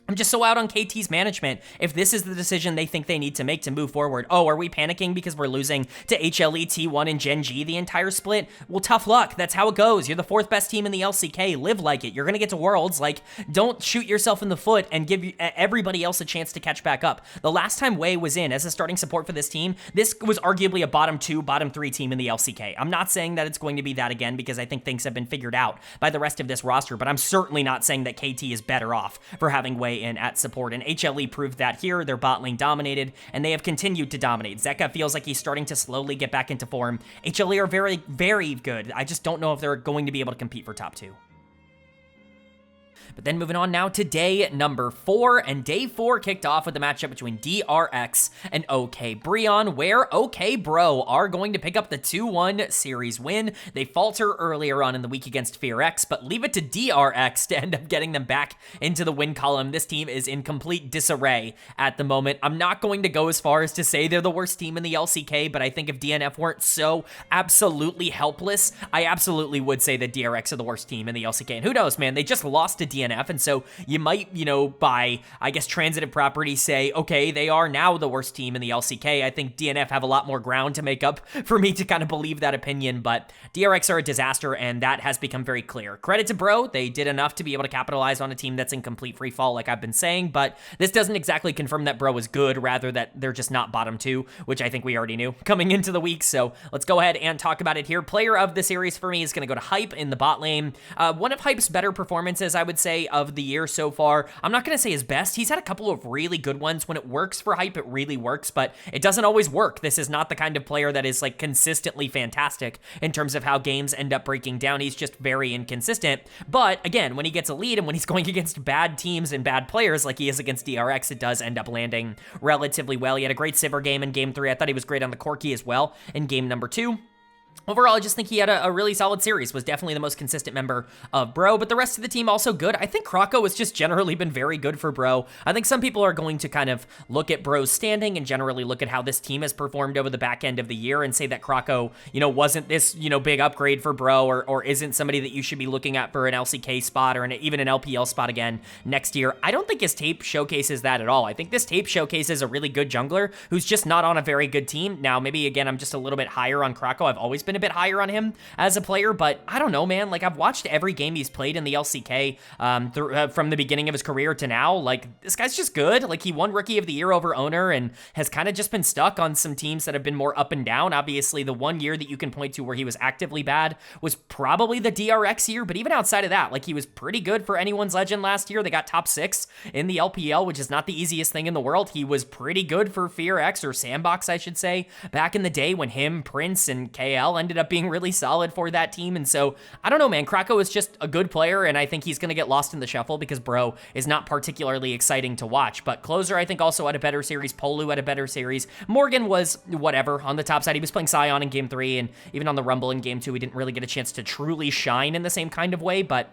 I'm just so out on KT's management if this is the decision they think they need to make to move forward. Oh, are we panicking because we're losing to HLE, T1, and Gen.G the entire split? Well, tough luck. That's how it goes. You're the 4th best team in the LCK. Live like it. You're going to get to Worlds. Like, don't shoot yourself in the foot and give everybody else a chance to catch back up. The last time Wei was in as a starting support for this team, this was arguably a bottom 2, bottom 3 team in the LCK. I'm not saying that it's going to be that again because I think things have been figured out by the rest of this roster, but I'm certainly not saying that KT is better off for having Wei in at support, and HLE proved that here. Their bot lane dominated, and they have continued to dominate. Zeka feels like he's starting to slowly get back into form. HLE are very, very good. I just don't know if they're going to be able to compete for top 2. But then moving on now to day number 4, and day 4 kicked off with the matchup between DRX and OK BRION, where OK Bro are going to pick up the 2-1 series win. They falter earlier on in the week against FearX, but leave it to DRX to end up getting them back into the win column. This team is in complete disarray at the moment. I'm not going to go as far as to say they're the worst team in the LCK, but I think if DNF weren't so absolutely helpless, I absolutely would say that DRX are the worst team in the LCK. And who knows, man, they just lost to DNF. And so you might, you know, by, I guess, transitive property say, okay, they are now the worst team in the LCK. I think DNF have a lot more ground to make up for me to kind of believe that opinion, but DRX are a disaster, and that has become very clear. Credit to Bro, they did enough to be able to capitalize on a team that's in complete free fall, like I've been saying, but this doesn't exactly confirm that Bro is good, rather that they're just not bottom 2, which I think we already knew coming into the week, so let's go ahead and talk about it here. Player of the series for me is going to go to Hype in the bot lane. One of Hype's better performances, I would say, of the year so far. I'm not going to say his best. He's had a couple of really good ones. When it works for Hype, it really works, but it doesn't always work. This is not the kind of player that is like consistently fantastic in terms of how games end up breaking down. He's just very inconsistent. But again, when he gets a lead and when he's going against bad teams and bad players like he is against DRX, it does end up landing relatively well. He had a great Sivir game in game 3. I thought he was great on the Corki as well in game number 2. Overall, I just think he had a really solid series, was definitely the most consistent member of Bro, but the rest of the team also good. I think Krako has just generally been very good for Bro. I think some people are going to kind of look at Bro's standing and generally look at how this team has performed over the back end of the year and say that Krako, you know, wasn't this, you know, big upgrade for Bro, or isn't somebody that you should be looking at for an LCK spot or even an LPL spot again next year. I don't think his tape showcases that at all. I think this tape showcases a really good jungler who's just not on a very good team. Now, maybe, again, I'm just a little bit higher on Krako. I've always been a bit higher on him as a player, but I don't know, man. Like, I've watched every game he's played in the LCK from the beginning of his career to now. Like, this guy's just good. Like, he won Rookie of the Year over Owner and has kind of just been stuck on some teams that have been more up and down. Obviously, the one year that you can point to where he was actively bad was probably the DRX year, but even outside of that, like, he was pretty good for anyone's legend last year. They got top 6 in the LPL, which is not the easiest thing in the world. He was pretty good for FearX, or Sandbox, I should say, back in the day when him, Prince, and KL LPL ended up being really solid for that team. And so, I don't know, man. Krako is just a good player, and I think he's going to get lost in the shuffle because Bro is not particularly exciting to watch. But Closer, I think, also had a better series. Polu had a better series. Morgan was whatever on the top side. He was playing Sion in Game 3, and even on the Rumble in Game 2, he didn't really get a chance to truly shine in the same kind of way, but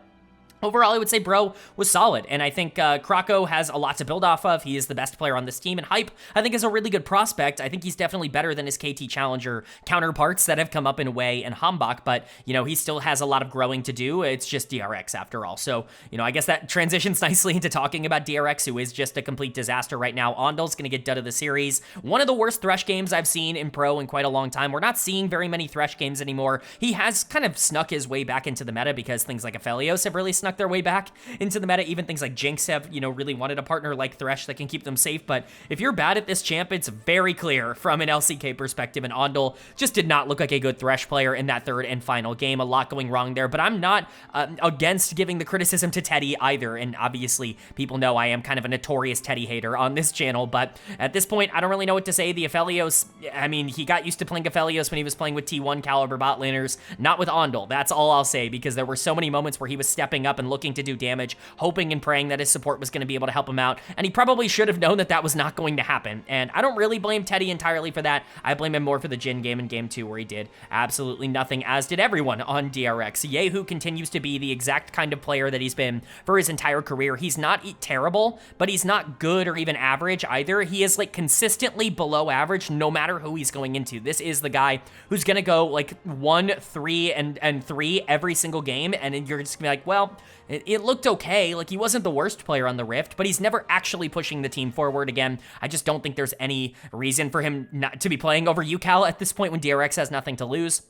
overall, I would say Bro was solid, and I think Krako has a lot to build off of. He is the best player on this team, and Hype, I think, is a really good prospect. I think he's definitely better than his KT Challenger counterparts that have come up in Wei and Hambach, but, you know, he still has a lot of growing to do. It's just DRX after all. So, you know, I guess that transitions nicely into talking about DRX, who is just a complete disaster right now. Ondal's going to get dud of the series. One of the worst Thresh games I've seen in Pro in quite a long time. We're not seeing very many Thresh games anymore. He has kind of snuck his way back into the meta because things like Aphelios have really snuck their way back into the meta. Even things like Jinx have, you know, really wanted a partner like Thresh that can keep them safe. But if you're bad at this champ, it's very clear from an LCK perspective, and Ondal just did not look like a good Thresh player in that third and final game. A lot going wrong there, but I'm not against giving the criticism to Teddy either. And obviously, people know I am kind of a notorious Teddy hater on this channel, but at this point, I don't really know what to say. The Aphelios, I mean, he got used to playing Aphelios when he was playing with T1 caliber bot laners, not with Ondal. That's all I'll say, because there were so many moments where he was stepping up and looking to do damage, hoping and praying that his support was going to be able to help him out, and he probably should have known that that was not going to happen. And I don't really blame Teddy entirely for that. I blame him more for the Jin game in Game 2, where he did absolutely nothing, as did everyone on DRX. Yehu continues to be the exact kind of player that he's been for his entire career. He's not terrible, but he's not good or even average either. He is like consistently below average no matter who he's going into. This is the guy who's going to go like 1, 3, and 3 every single game, and you're just gonna be like, well, it looked okay. Like, he wasn't the worst player on the Rift, but he's never actually pushing the team forward. Again, I just don't think there's any reason for him not to be playing over UCal at this point when DRX has nothing to lose.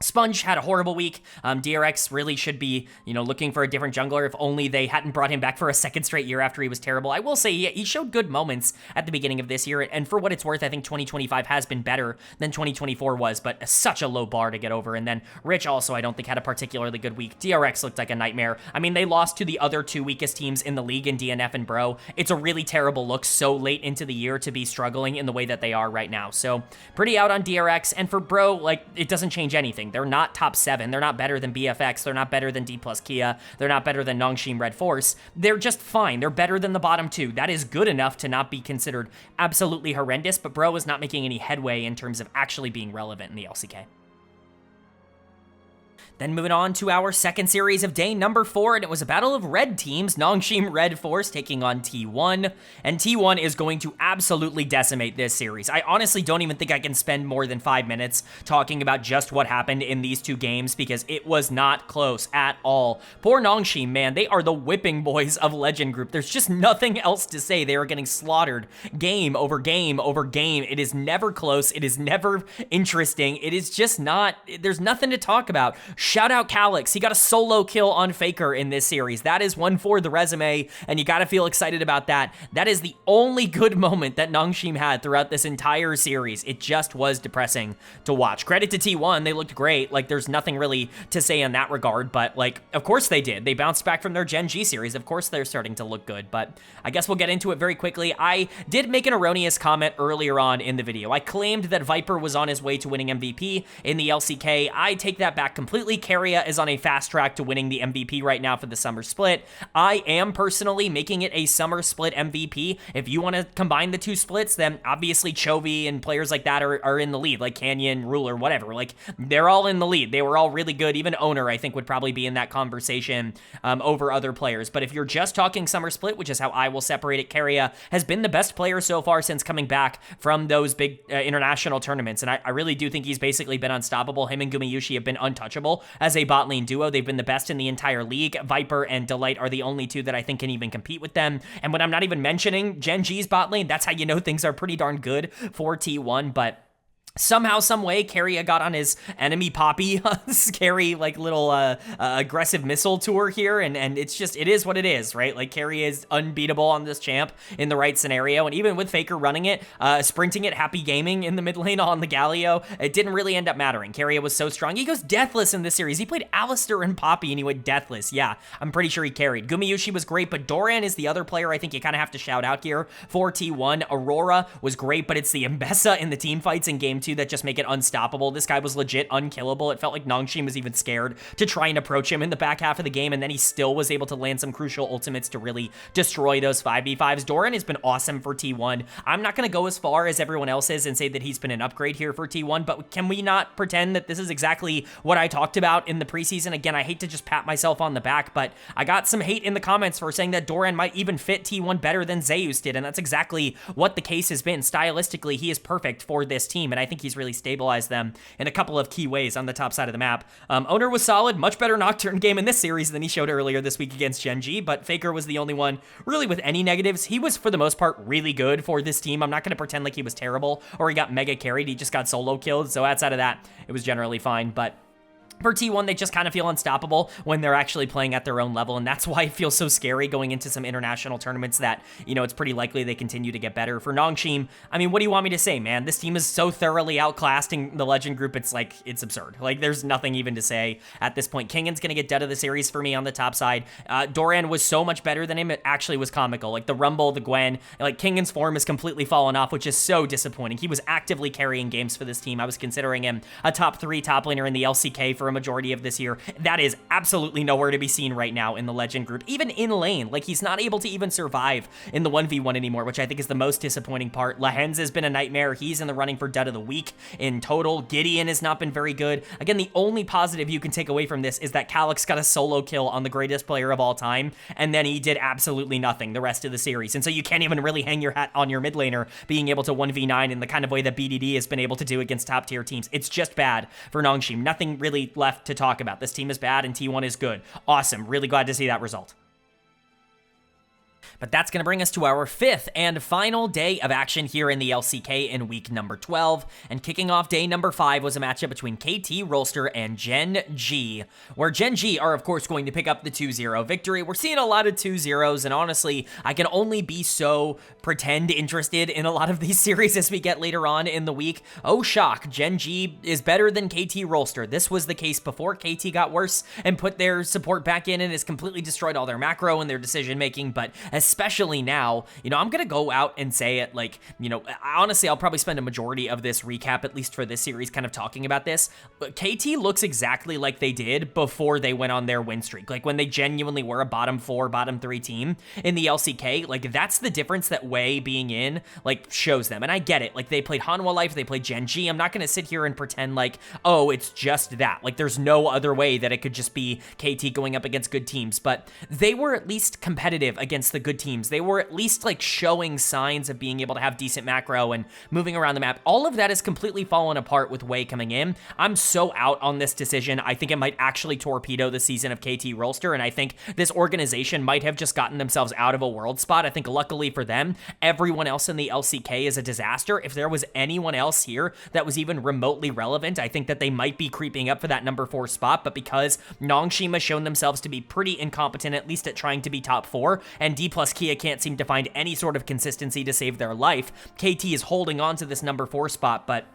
Sponge had a horrible week. DRX really should be, you know, looking for a different jungler, if only they hadn't brought him back for a second straight year after he was terrible. I will say he showed good moments at the beginning of this year, and for what it's worth, I think 2025 has been better than 2024 was, but such a low bar to get over. And then Rich also, I don't think, had a particularly good week. DRX looked like a nightmare. I mean, they lost to the other two weakest teams in the league in DNF and Bro. It's a really terrible look so late into the year to be struggling in the way that they are right now. So pretty out on DRX, and for Bro, like, it doesn't change anything. They're not top 7. They're not better than BFX. They're not better than Dplus KIA. They're not better than Nongshim RedForce. They're just fine. They're better than the bottom 2. That is good enough to not be considered absolutely horrendous, but Bro is not making any headway in terms of actually being relevant in the LCK. Then moving on to our second series of day number 4, and it was a battle of red teams, Nongshim RedForce taking on T1, and T1 is going to absolutely decimate this series. I honestly don't even think I can spend more than 5 minutes talking about just what happened in these two games, because it was not close at all. Poor Nongshim, man, they are the whipping boys of Legend Group. There's just nothing else to say. They are getting slaughtered game over game over game. It is never close. It is never interesting. It is just not, there's nothing to talk about. Shout out Calyx. He got a solo kill on Faker in this series. That is one for the resume, and you gotta feel excited about that. That is the only good moment that Nongshim had throughout this entire series. It just was depressing to watch. Credit to T1. They looked great. Like, there's nothing really to say in that regard, but, like, of course they did. They bounced back from their Gen.G series. Of course they're starting to look good, but I guess we'll get into it very quickly. I did make an erroneous comment earlier on in the video. I claimed that Viper was on his way to winning MVP in the LCK. I take that back completely. Keria is on a fast track to winning the MVP right now for the summer split. I am personally making it a summer split MVP. If you want to combine the two splits, then obviously Chovy and players like that are in the lead, like Canyon, Ruler, whatever. Like, they're all in the lead. They were all really good. Even Owner, I think, would probably be in that conversation over other players. But if you're just talking summer split, which is how I will separate it, Keria has been the best player so far since coming back from those big international tournaments. And I really do think he's basically been unstoppable. Him and Gumayushi have been untouchable as a bot lane duo. They've been the best in the entire league. Viper and Delight are the only two that I think can even compete with them. And when I'm not even mentioning Gen.G's bot lane, that's how you know things are pretty darn good for T1. But somehow, some way, Keria got on his enemy Poppy scary, like, little aggressive missile tour here, and it's just, it is what it is, right? Like, Keria is unbeatable on this champ in the right scenario, and even with Faker running it, sprinting it, happy gaming in the mid lane on the Galio, it didn't really end up mattering. Keria was so strong. He goes deathless in this series. He played Alistar and Poppy, and he went deathless. Yeah, I'm pretty sure he carried. Gumayushi was great, but Doran is the other player I think you kind of have to shout out here for T1. Aurora was great, but it's the Mbessa in the team fights in Game 2 attitude that just make it unstoppable. This guy was legit unkillable. It felt like Nongshim was even scared to try and approach him in the back half of the game, and then he still was able to land some crucial ultimates to really destroy those 5v5s. Doran has been awesome for T1. I'm not going to go as far as everyone else is and say that he's been an upgrade here for T1, but can we not pretend that this is exactly what I talked about in the preseason? Again, I hate to just pat myself on the back, but I got some hate in the comments for saying that Doran might even fit T1 better than Zeus did, and that's exactly what the case has been. Stylistically, he is perfect for this team, and I think he's really stabilized them in a couple of key ways on the top side of the map. Owner was solid, much better Nocturne game in this series than he showed earlier this week against Gen.G, but Faker was the only one really with any negatives. He was, for the most part, really good for this team. I'm not going to pretend like he was terrible or he got mega carried. He just got solo killed, so outside of that, it was generally fine, but for T1, they just kind of feel unstoppable when they're actually playing at their own level, and that's why it feels so scary going into some international tournaments that, you know, it's pretty likely they continue to get better. For Nongshim, I mean, what do you want me to say, man? This team is so thoroughly outclassed in the Legend group, it's like, it's absurd. Like, there's nothing even to say at this point. Kingan's gonna get dead of the series for me on the top side. Doran was so much better than him, it actually was comical. Like, the Rumble, the Gwen, like, Kingan's form has completely fallen off, which is so disappointing. He was actively carrying games for this team. I was considering him a top 3 top laner in the LCK for a majority of this year. That is absolutely nowhere to be seen right now in the Legend group, even in lane. Like, he's not able to even survive in the 1v1 anymore, which I think is the most disappointing part. Lahenz has been a nightmare. He's in the running for Dud of the Week in total. Gideon has not been very good. Again, the only positive you can take away from this is that Calyx got a solo kill on the greatest player of all time, and then he did absolutely nothing the rest of the series. And so you can't even really hang your hat on your mid laner being able to 1v9 in the kind of way that BDD has been able to do against top tier teams. It's just bad for Nongshim. Nothing really left to talk about. This team is bad and T1 is good. Awesome. Really glad to see that result. But that's going to bring us to our 5th and final day of action here in the LCK in week number 12. And kicking off day number 5 was a matchup between KT, Rolster, and Gen.G, where Gen.G are, of course, going to pick up the 2-0 victory. We're seeing a lot of 2-0s, and honestly, I can only be so pretend interested in a lot of these series as we get later on in the week. Oh, shock. Gen.G is better than KT Rolster. This was the case before KT got worse and put their support back in and has completely destroyed all their macro and their decision-making, but especially now, you know, I'm going to go out and say it, like, you know, honestly, I'll probably spend a majority of this recap, at least for this series, kind of talking about this. But KT looks exactly like they did before they went on their win streak. Like, when they genuinely were a bottom 4, bottom 3 team in the LCK, like, that's the difference that Wei being in, like, shows them. And I get it. Like, they played Hanwha Life, they played Gen.G. I'm not going to sit here and pretend like, oh, it's just that. Like, there's no other way that it could just be KT going up against good teams. But they were at least competitive against the good teams. They were at least like showing signs of being able to have decent macro and moving around the map. All of that has completely fallen apart with Wei coming in. I'm so out on this decision. I think it might actually torpedo the season of KT Rolster, and I think this organization might have just gotten themselves out of a world spot. I think luckily for them, everyone else in the LCK is a disaster. If there was anyone else here that was even remotely relevant, I think that they might be creeping up for that number 4 spot, but because Nongshim has shown themselves to be pretty incompetent, at least at trying to be top 4, and Dplus KIA can't seem to find any sort of consistency to save their life, KT is holding on to this number 4 spot, but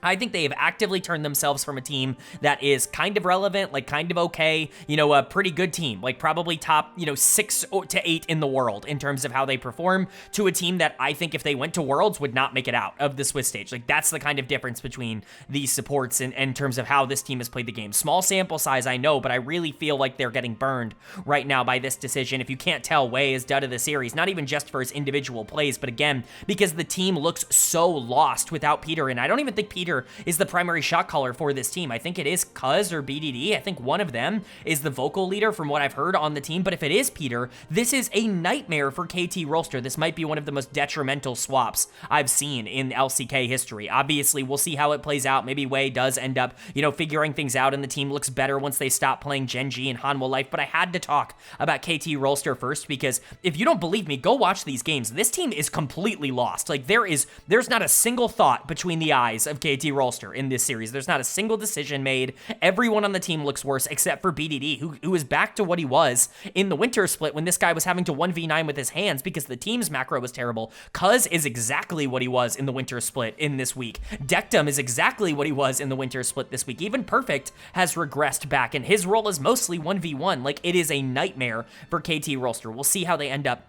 I think they have actively turned themselves from a team that is kind of relevant, like kind of okay, you know, a pretty good team, like probably top, you know, 6 to 8 in the world in terms of how they perform, to a team that I think if they went to Worlds would not make it out of the Swiss stage. Like, that's the kind of difference between these supports in terms of how this team has played the game. Small sample size, I know, but I really feel like they're getting burned right now by this decision. If you can't tell, Wei is dud of the series, not even just for his individual plays, but again, because the team looks so lost without Peter, and I don't even think Peter is the primary shot caller for this team. I think it is Cuz or BDD. I think one of them is the vocal leader from what I've heard on the team, but if it is Peter, this is a nightmare for KT Rolster. This might be one of the most detrimental swaps I've seen in LCK history. Obviously, we'll see how it plays out. Maybe Wei does end up, you know, figuring things out and the team looks better once they stop playing Gen.G and Hanwha Life, but I had to talk about KT Rolster first because if you don't believe me, go watch these games. This team is completely lost. Like, there's not a single thought between the eyes of KT Rolster in this series. There's not a single decision made. Everyone on the team looks worse except for BDD, who is back to what he was in the winter split when this guy was having to 1v9 with his hands because the team's macro was terrible. Cuz is exactly what he was in the winter split in this week. Dectum is exactly what he was in the winter split this week. Even Perfect has regressed back, and his role is mostly 1v1. Like, it is a nightmare for KT Rolster. We'll see how they end up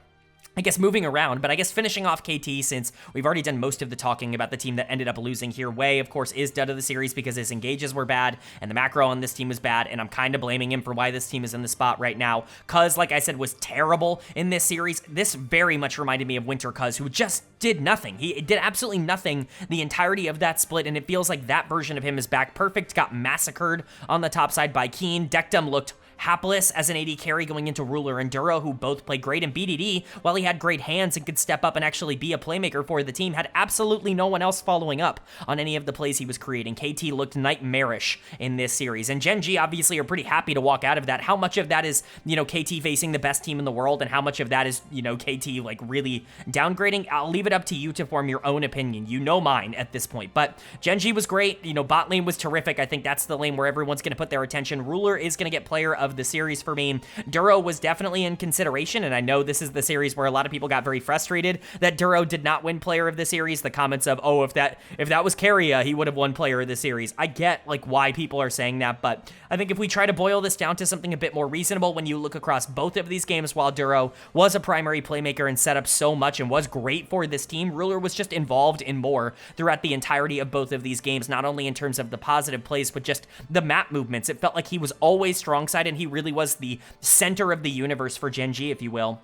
I guess moving around, but I guess finishing off KT, since we've already done most of the talking about the team that ended up losing here. Wei, of course, is dud of the series because his engages were bad, and the macro on this team was bad, and I'm kind of blaming him for why this team is in the spot right now. Cuz, like I said, was terrible in this series. This very much reminded me of Winter Cuz, who just did nothing. He did absolutely nothing the entirety of that split, and it feels like that version of him is back. Perfect got massacred on the top side by Keen. Dekdom looked hapless as an AD carry going into Ruler and Duro, who both played great, and BDD, while he had great hands and could step up and actually be a playmaker for the team, had absolutely no one else following up on any of the plays he was creating. KT looked nightmarish in this series, and Gen.G obviously are pretty happy to walk out of that. How much of that is, you know, KT facing the best team in the world, and how much of that is, you know, KT like really downgrading? I'll leave it up to you to form your own opinion. You know mine at this point, but Gen.G was great. You know, bot lane was terrific. I think that's the lane where everyone's going to put their attention. Ruler is going to get player of the series for me. Duro was definitely in consideration, and I know this is the series where a lot of people got very frustrated that Duro did not win player of the series. The comments of, oh, if that was KIA, he would have won player of the series. I get like why people are saying that, but I think if we try to boil this down to something a bit more reasonable, when you look across both of these games, while Duro was a primary playmaker and set up so much and was great for this team, Ruler was just involved in more throughout the entirety of both of these games, not only in terms of the positive plays, but just the map movements. It felt like he was always strong side, and he really was the center of the universe for Gen.G, if you will.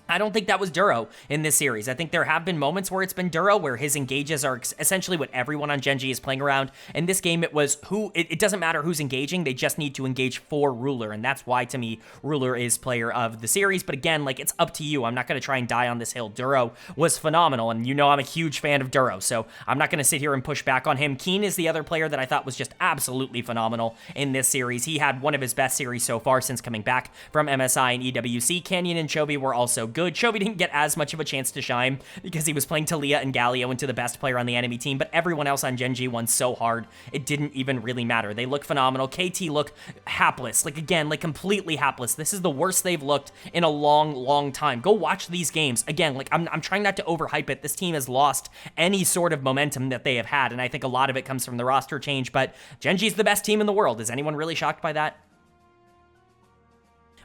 I don't think that was Duro in this series. I think there have been moments where it's been Duro, where his engages are essentially what everyone on Gen.G is playing around. In this game, it was it doesn't matter who's engaging, they just need to engage for Ruler, and that's why, to me, Ruler is player of the series. But again, like, it's up to you. I'm not going to try and die on this hill. Duro was phenomenal, and you know I'm a huge fan of Duro, so I'm not going to sit here and push back on him. Keen is the other player that I thought was just absolutely phenomenal in this series. He had one of his best series so far since coming back from MSI and EWC. Canyon and Chovy were also good. Chovy didn't get as much of a chance to shine because he was playing Talia and Galio into the best player on the enemy team, but everyone else on Gen.G won so hard, it didn't even really matter. They look phenomenal. KT look hapless. Like, again, like, completely hapless. This is the worst they've looked in a long, long time. Go watch these games. Again, like, I'm trying not to overhype it. This team has lost any sort of momentum that they have had, and I think a lot of it comes from the roster change, but Gen.G is the best team in the world. Is anyone really shocked by that?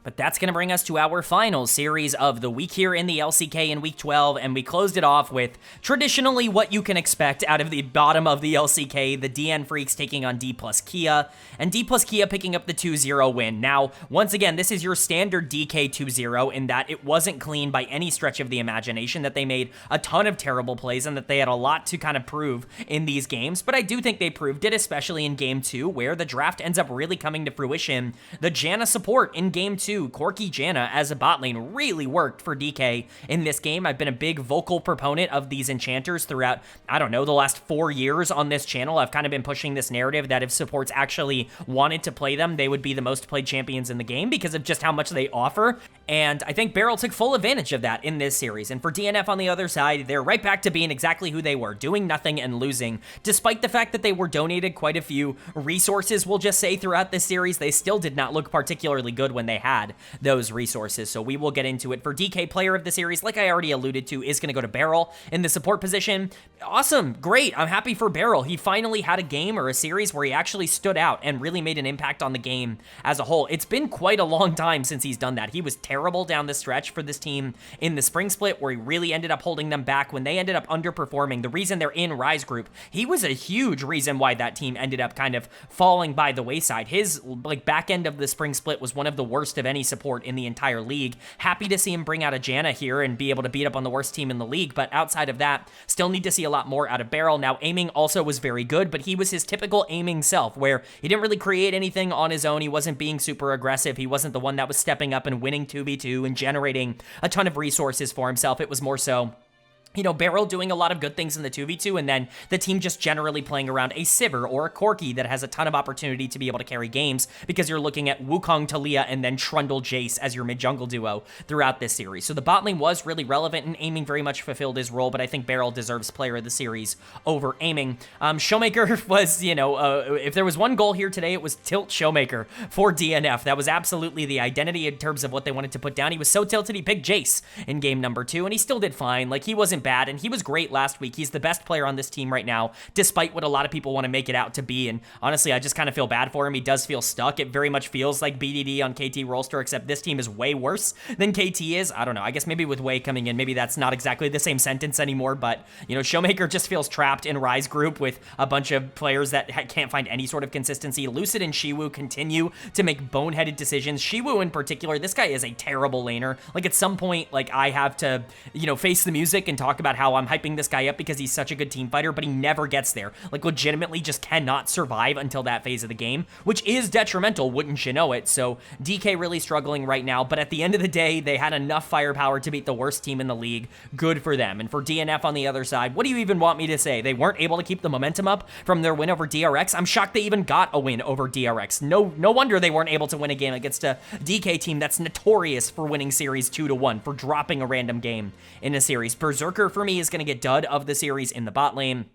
But that's going to bring us to our final series of the week here in the LCK in Week 12, and we closed it off with traditionally what you can expect out of the bottom of the LCK, the DN Freecs taking on Dplus KIA, and Dplus KIA picking up the 2-0 win. Now, once again, this is your standard DK 2-0 in that it wasn't clean by any stretch of the imagination, that they made a ton of terrible plays, and that they had a lot to kind of prove in these games, but I do think they proved it, especially in Game 2, where the draft ends up really coming to fruition. The Janna support in Game 2, Corki Janna as a bot lane, really worked for DK in this game. I've been a big vocal proponent of these enchanters throughout, I don't know, the last 4 years on this channel. I've kind of been pushing this narrative that if supports actually wanted to play them, they would be the most played champions in the game because of just how much they offer. And I think Beryl took full advantage of that in this series. And for DNF on the other side, they're right back to being exactly who they were, doing nothing and losing. Despite the fact that they were donated quite a few resources, we'll just say, throughout this series, they still did not look particularly good when they had those resources. So we will get into it. For DK player of the series, like I already alluded to, is going to go to Beryl in the support position. Awesome. Great. I'm happy for Beryl. He finally had a game or a series where he actually stood out and really made an impact on the game as a whole. It's been quite a long time since he's done that. He was terrible down the stretch for this team in the spring split, where he really ended up holding them back when they ended up underperforming. The reason they're in Rise Group, he was a huge reason why that team ended up kind of falling by the wayside. His back end of the spring split was one of the worst of any support in the entire league. Happy to see him bring out a Janna here and be able to beat up on the worst team in the league, but outside of that, still need to see a lot more out of Beryl. Now, aiming also was very good, but he was his typical aiming self, where he didn't really create anything on his own. He wasn't being super aggressive. He wasn't the one that was stepping up and winning 2v2 and generating a ton of resources for himself. It was more so, you know, Beryl doing a lot of good things in the 2v2, and then the team just generally playing around a Sivir or a Corki that has a ton of opportunity to be able to carry games, because you're looking at Wukong Talia and then Trundle Jace as your mid-jungle duo throughout this series. So the bot lane was really relevant, and aiming very much fulfilled his role, but I think Beryl deserves player of the series over aiming. Showmaker was, you know, if there was one goal here today, it was tilt Showmaker for DNF. That was absolutely the identity in terms of what they wanted to put down. He was so tilted, he picked Jace in game number 2, and he still did fine. Like, he wasn't bad, and he was great last week. He's the best player on this team right now, despite what a lot of people want to make it out to be, and honestly, I just kind of feel bad for him. He does feel stuck. It very much feels like BDD on KT Rolster, except this team is way worse than KT is. I don't know. I guess maybe with Wei coming in, maybe that's not exactly the same sentence anymore, but, you know, Showmaker just feels trapped in Rise group with a bunch of players that can't find any sort of consistency. Lucid and Shiwu continue to make boneheaded decisions. Shiwu in particular, this guy is a terrible laner. Like, at some point, like, I have to, you know, face the music and talk about how I'm hyping this guy up because he's such a good team fighter, but he never gets there. Like, legitimately just cannot survive until that phase of the game, which is detrimental, wouldn't you know it? So DK really struggling right now, but at the end of the day, they had enough firepower to beat the worst team in the league. Good for them. And for DNF on the other side, what do you even want me to say? They weren't able to keep the momentum up from their win over DRX. I'm shocked they even got a win over DRX. No wonder they weren't able to win a game against a DK team that's notorious for winning series 2-1, for dropping a random game in a series. Berserker, for me, is going to get dud of the series in the bot lane.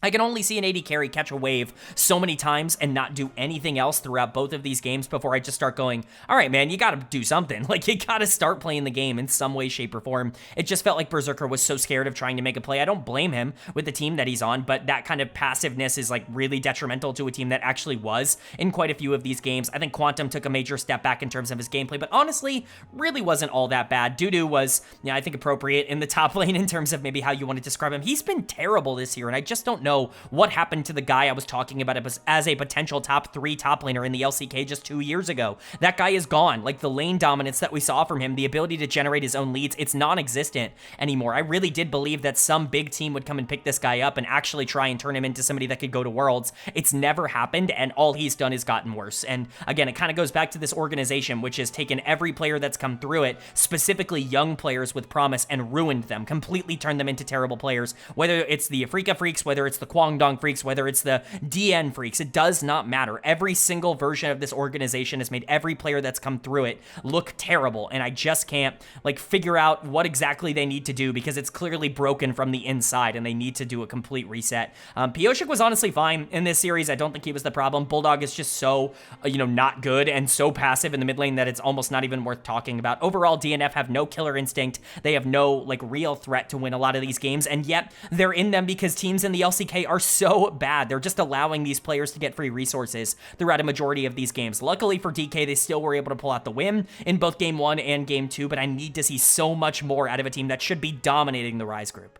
I can only see an AD carry catch a wave so many times and not do anything else throughout both of these games before I just start going, all right, man, you got to do something. Like, you got to start playing the game in some way, shape, or form. It just felt like Berserker was so scared of trying to make a play. I don't blame him with the team that he's on, but that kind of passiveness is, like, really detrimental to a team that actually was in quite a few of these games. I think Quantum took a major step back in terms of his gameplay, but honestly, really wasn't all that bad. Dudu was, yeah, I think appropriate in the top lane in terms of maybe how you want to describe him. He's been terrible this year, and I just don't know what happened to the guy I was talking about as a potential top 3 top laner in the LCK just 2 years ago. That guy is gone. Like, the lane dominance that we saw from him, the ability to generate his own leads, it's non-existent anymore. I really did believe that some big team would come and pick this guy up and actually try and turn him into somebody that could go to Worlds. It's never happened, and all he's done is gotten worse. And again, it kind of goes back to this organization, which has taken every player that's come through it, specifically young players with promise, and ruined them, completely turned them into terrible players. Whether it's the Afrika Freaks, whether it's the Kwangdong Freaks, whether it's the DN Freecs, it does not matter. Every single version of this organization has made every player that's come through it look terrible, and I just can't, like, figure out what exactly they need to do because it's clearly broken from the inside, and they need to do a complete reset. Pioshik was honestly fine in this series. I don't think he was the problem. Bulldog is just so, you know, not good and so passive in the mid lane that it's almost not even worth talking about. Overall, DNF have no killer instinct. They have no, like, real threat to win a lot of these games, and yet they're in them because teams in the LCK are so bad. They're just allowing these players to get free resources throughout a majority of these games. Luckily for DK, they still were able to pull out the win in both Game 1 and Game 2, but I need to see so much more out of a team that should be dominating the Rise group.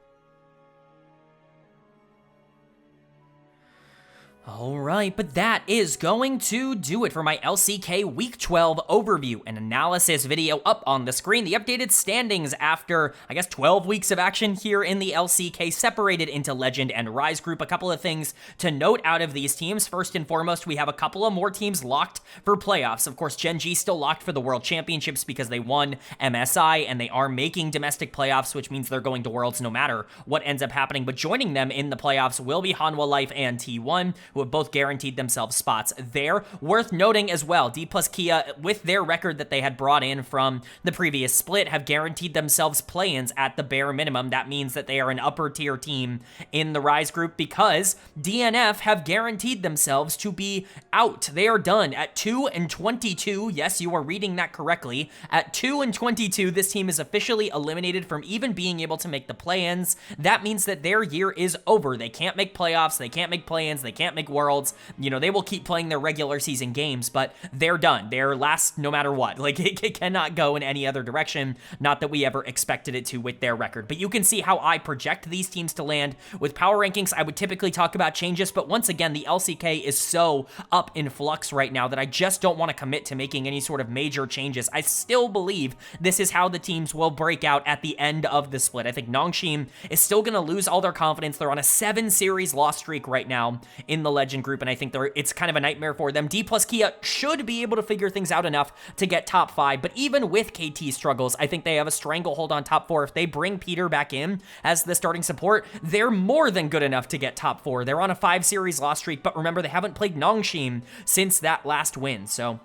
All right, but that is going to do it for my LCK Week 12 overview and analysis video up on the screen. The updated standings after, I guess, 12 weeks of action here in the LCK, separated into Legend and Rise group. A couple of things to note out of these teams. First and foremost, we have a couple of more teams locked for playoffs. Of course, Gen.G still locked for the World Championships because they won MSI, and they are making domestic playoffs, which means they're going to Worlds no matter what ends up happening. But joining them in the playoffs will be Hanwha Life and T1, who have both guaranteed themselves spots there. Worth noting as well, Dplus KIA, with their record that they had brought in from the previous split, have guaranteed themselves play-ins at the bare minimum. That means that they are an upper tier team in the Rise group because DNF have guaranteed themselves to be out. They are done at 2-22. Yes, you are reading that correctly. At 2-22, this team is officially eliminated from even being able to make the play-ins. That means that their year is over. They can't make playoffs, they can't make play-ins, they can't make Worlds. You know, they will keep playing their regular season games, but they're done. They're last no matter what. Like, it cannot go in any other direction. Not that we ever expected it to with their record. But you can see how I project these teams to land. With power rankings, I would typically talk about changes, but once again, the LCK is so up in flux right now that I just don't want to commit to making any sort of major changes. I still believe this is how the teams will break out at the end of the split. I think Nongshim is still going to lose all their confidence. They're on a 7-series loss streak right now in the Legend group, and I think it's kind of a nightmare for them. Dplus KIA should be able to figure things out enough to get top 5, but even with KT struggles, I think they have a stranglehold on top 4. If they bring Peter back in as the starting support, they're more than good enough to get top 4. They're on a 5-series loss streak, but remember, they haven't played Nongshim since that last win, so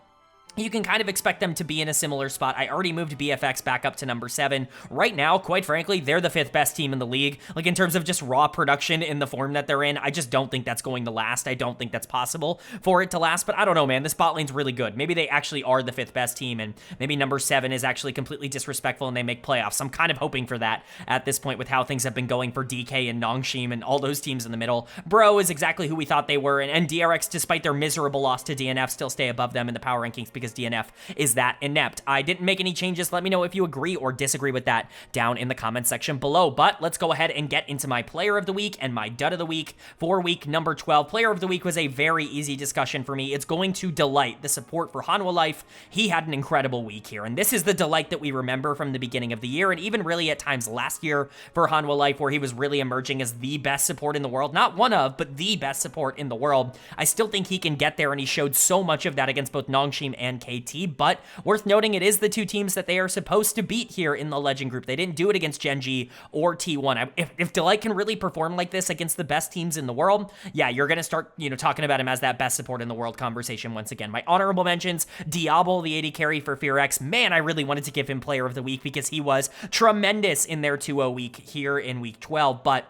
you can kind of expect them to be in a similar spot. I already moved BFX back up to number 7. Right now, quite frankly, they're the 5th best team in the league. Like, in terms of just raw production in the form that they're in, I just don't think that's going to last. I don't think that's possible for it to last, but I don't know, man. This bot lane's really good. Maybe they actually are the 5th best team, and maybe number 7 is actually completely disrespectful and they make playoffs. I'm kind of hoping for that at this point with how things have been going for DK and Nongshim and all those teams in the middle. Bro is exactly who we thought they were, and DRX, despite their miserable loss to DNF, still stay above them in the power rankings because DNF is that inept. I didn't make any changes. Let me know if you agree or disagree with that down in the comments section below. But let's go ahead and get into my player of the week and my dud of the week for week number 12. Player of the week was a very easy discussion for me. It's going to Delight, the support for Hanwha Life. He had an incredible week here, and this is the Delight that we remember from the beginning of the year, and even really at times last year for Hanwha Life, where he was really emerging as the best support in the world. Not one of, but the best support in the world. I still think he can get there, and he showed so much of that against both Nongshim and KT, but worth noting, it is the 2 teams that they are supposed to beat here in the Legend group. They didn't do it against Gen.G or T1. If Delight can really perform like this against the best teams in the world, yeah, you're going to start, talking about him as that best support in the world conversation once again. My honorable mentions, Diablo, the AD carry for FearX. Man, I really wanted to give him player of the week because he was tremendous in their 2-0 week here in week 12, but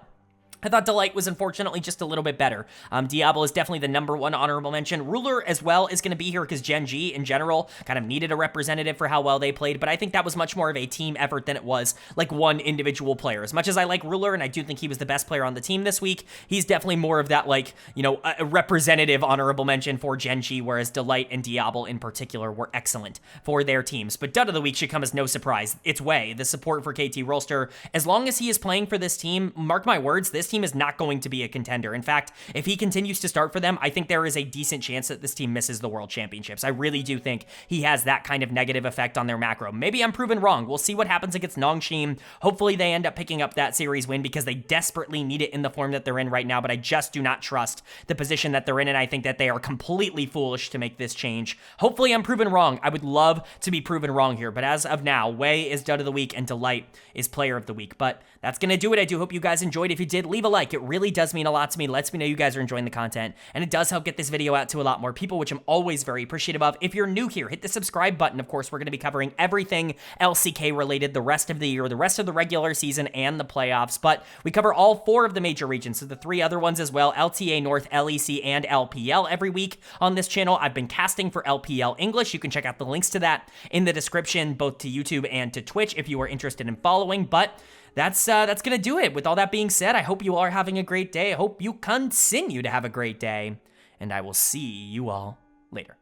I thought Delight was unfortunately just a little bit better. Diablo is definitely the number 1 honorable mention. Ruler as well is going to be here because Gen.G in general kind of needed a representative for how well they played, but I think that was much more of a team effort than it was like one individual player. As much as I like Ruler, and I do think he was the best player on the team this week, he's definitely more of that, like, a representative honorable mention for Gen.G, whereas Delight and Diablo in particular were excellent for their teams. But dud of the week should come as no surprise. It's Wei, the support for KT Rolster. As long as he is playing for this team, mark my words, this team is not going to be a contender. In fact, if he continues to start for them, I think there is a decent chance that this team misses the World Championships. I really do think he has that kind of negative effect on their macro. Maybe I'm proven wrong. We'll see what happens against Nongshim. Hopefully they end up picking up that series win because they desperately need it in the form that they're in right now, but I just do not trust the position that they're in, and I think that they are completely foolish to make this change. Hopefully I'm proven wrong. I would love to be proven wrong here, but as of now, Wei is dud of the week and Delight is player of the week. But that's going to do it. I do hope you guys enjoyed. If you did, leave a like. It really does mean a lot to me. Lets me know you guys are enjoying the content, and it does help get this video out to a lot more people, which I'm always very appreciative of. If you're new here, hit the subscribe button. Of course, we're going to be covering everything LCK related the rest of the year, the rest of the regular season, and the playoffs, but we cover all 4 of the major regions, so the 3 other ones as well, LTA North, LEC, and LPL every week on this channel. I've been casting for LPL English. You can check out the links to that in the description, both to YouTube and to Twitch if you are interested in following, but that's gonna do it. With all that being said, I hope you all are having a great day. I hope you continue to have a great day, and I will see you all later.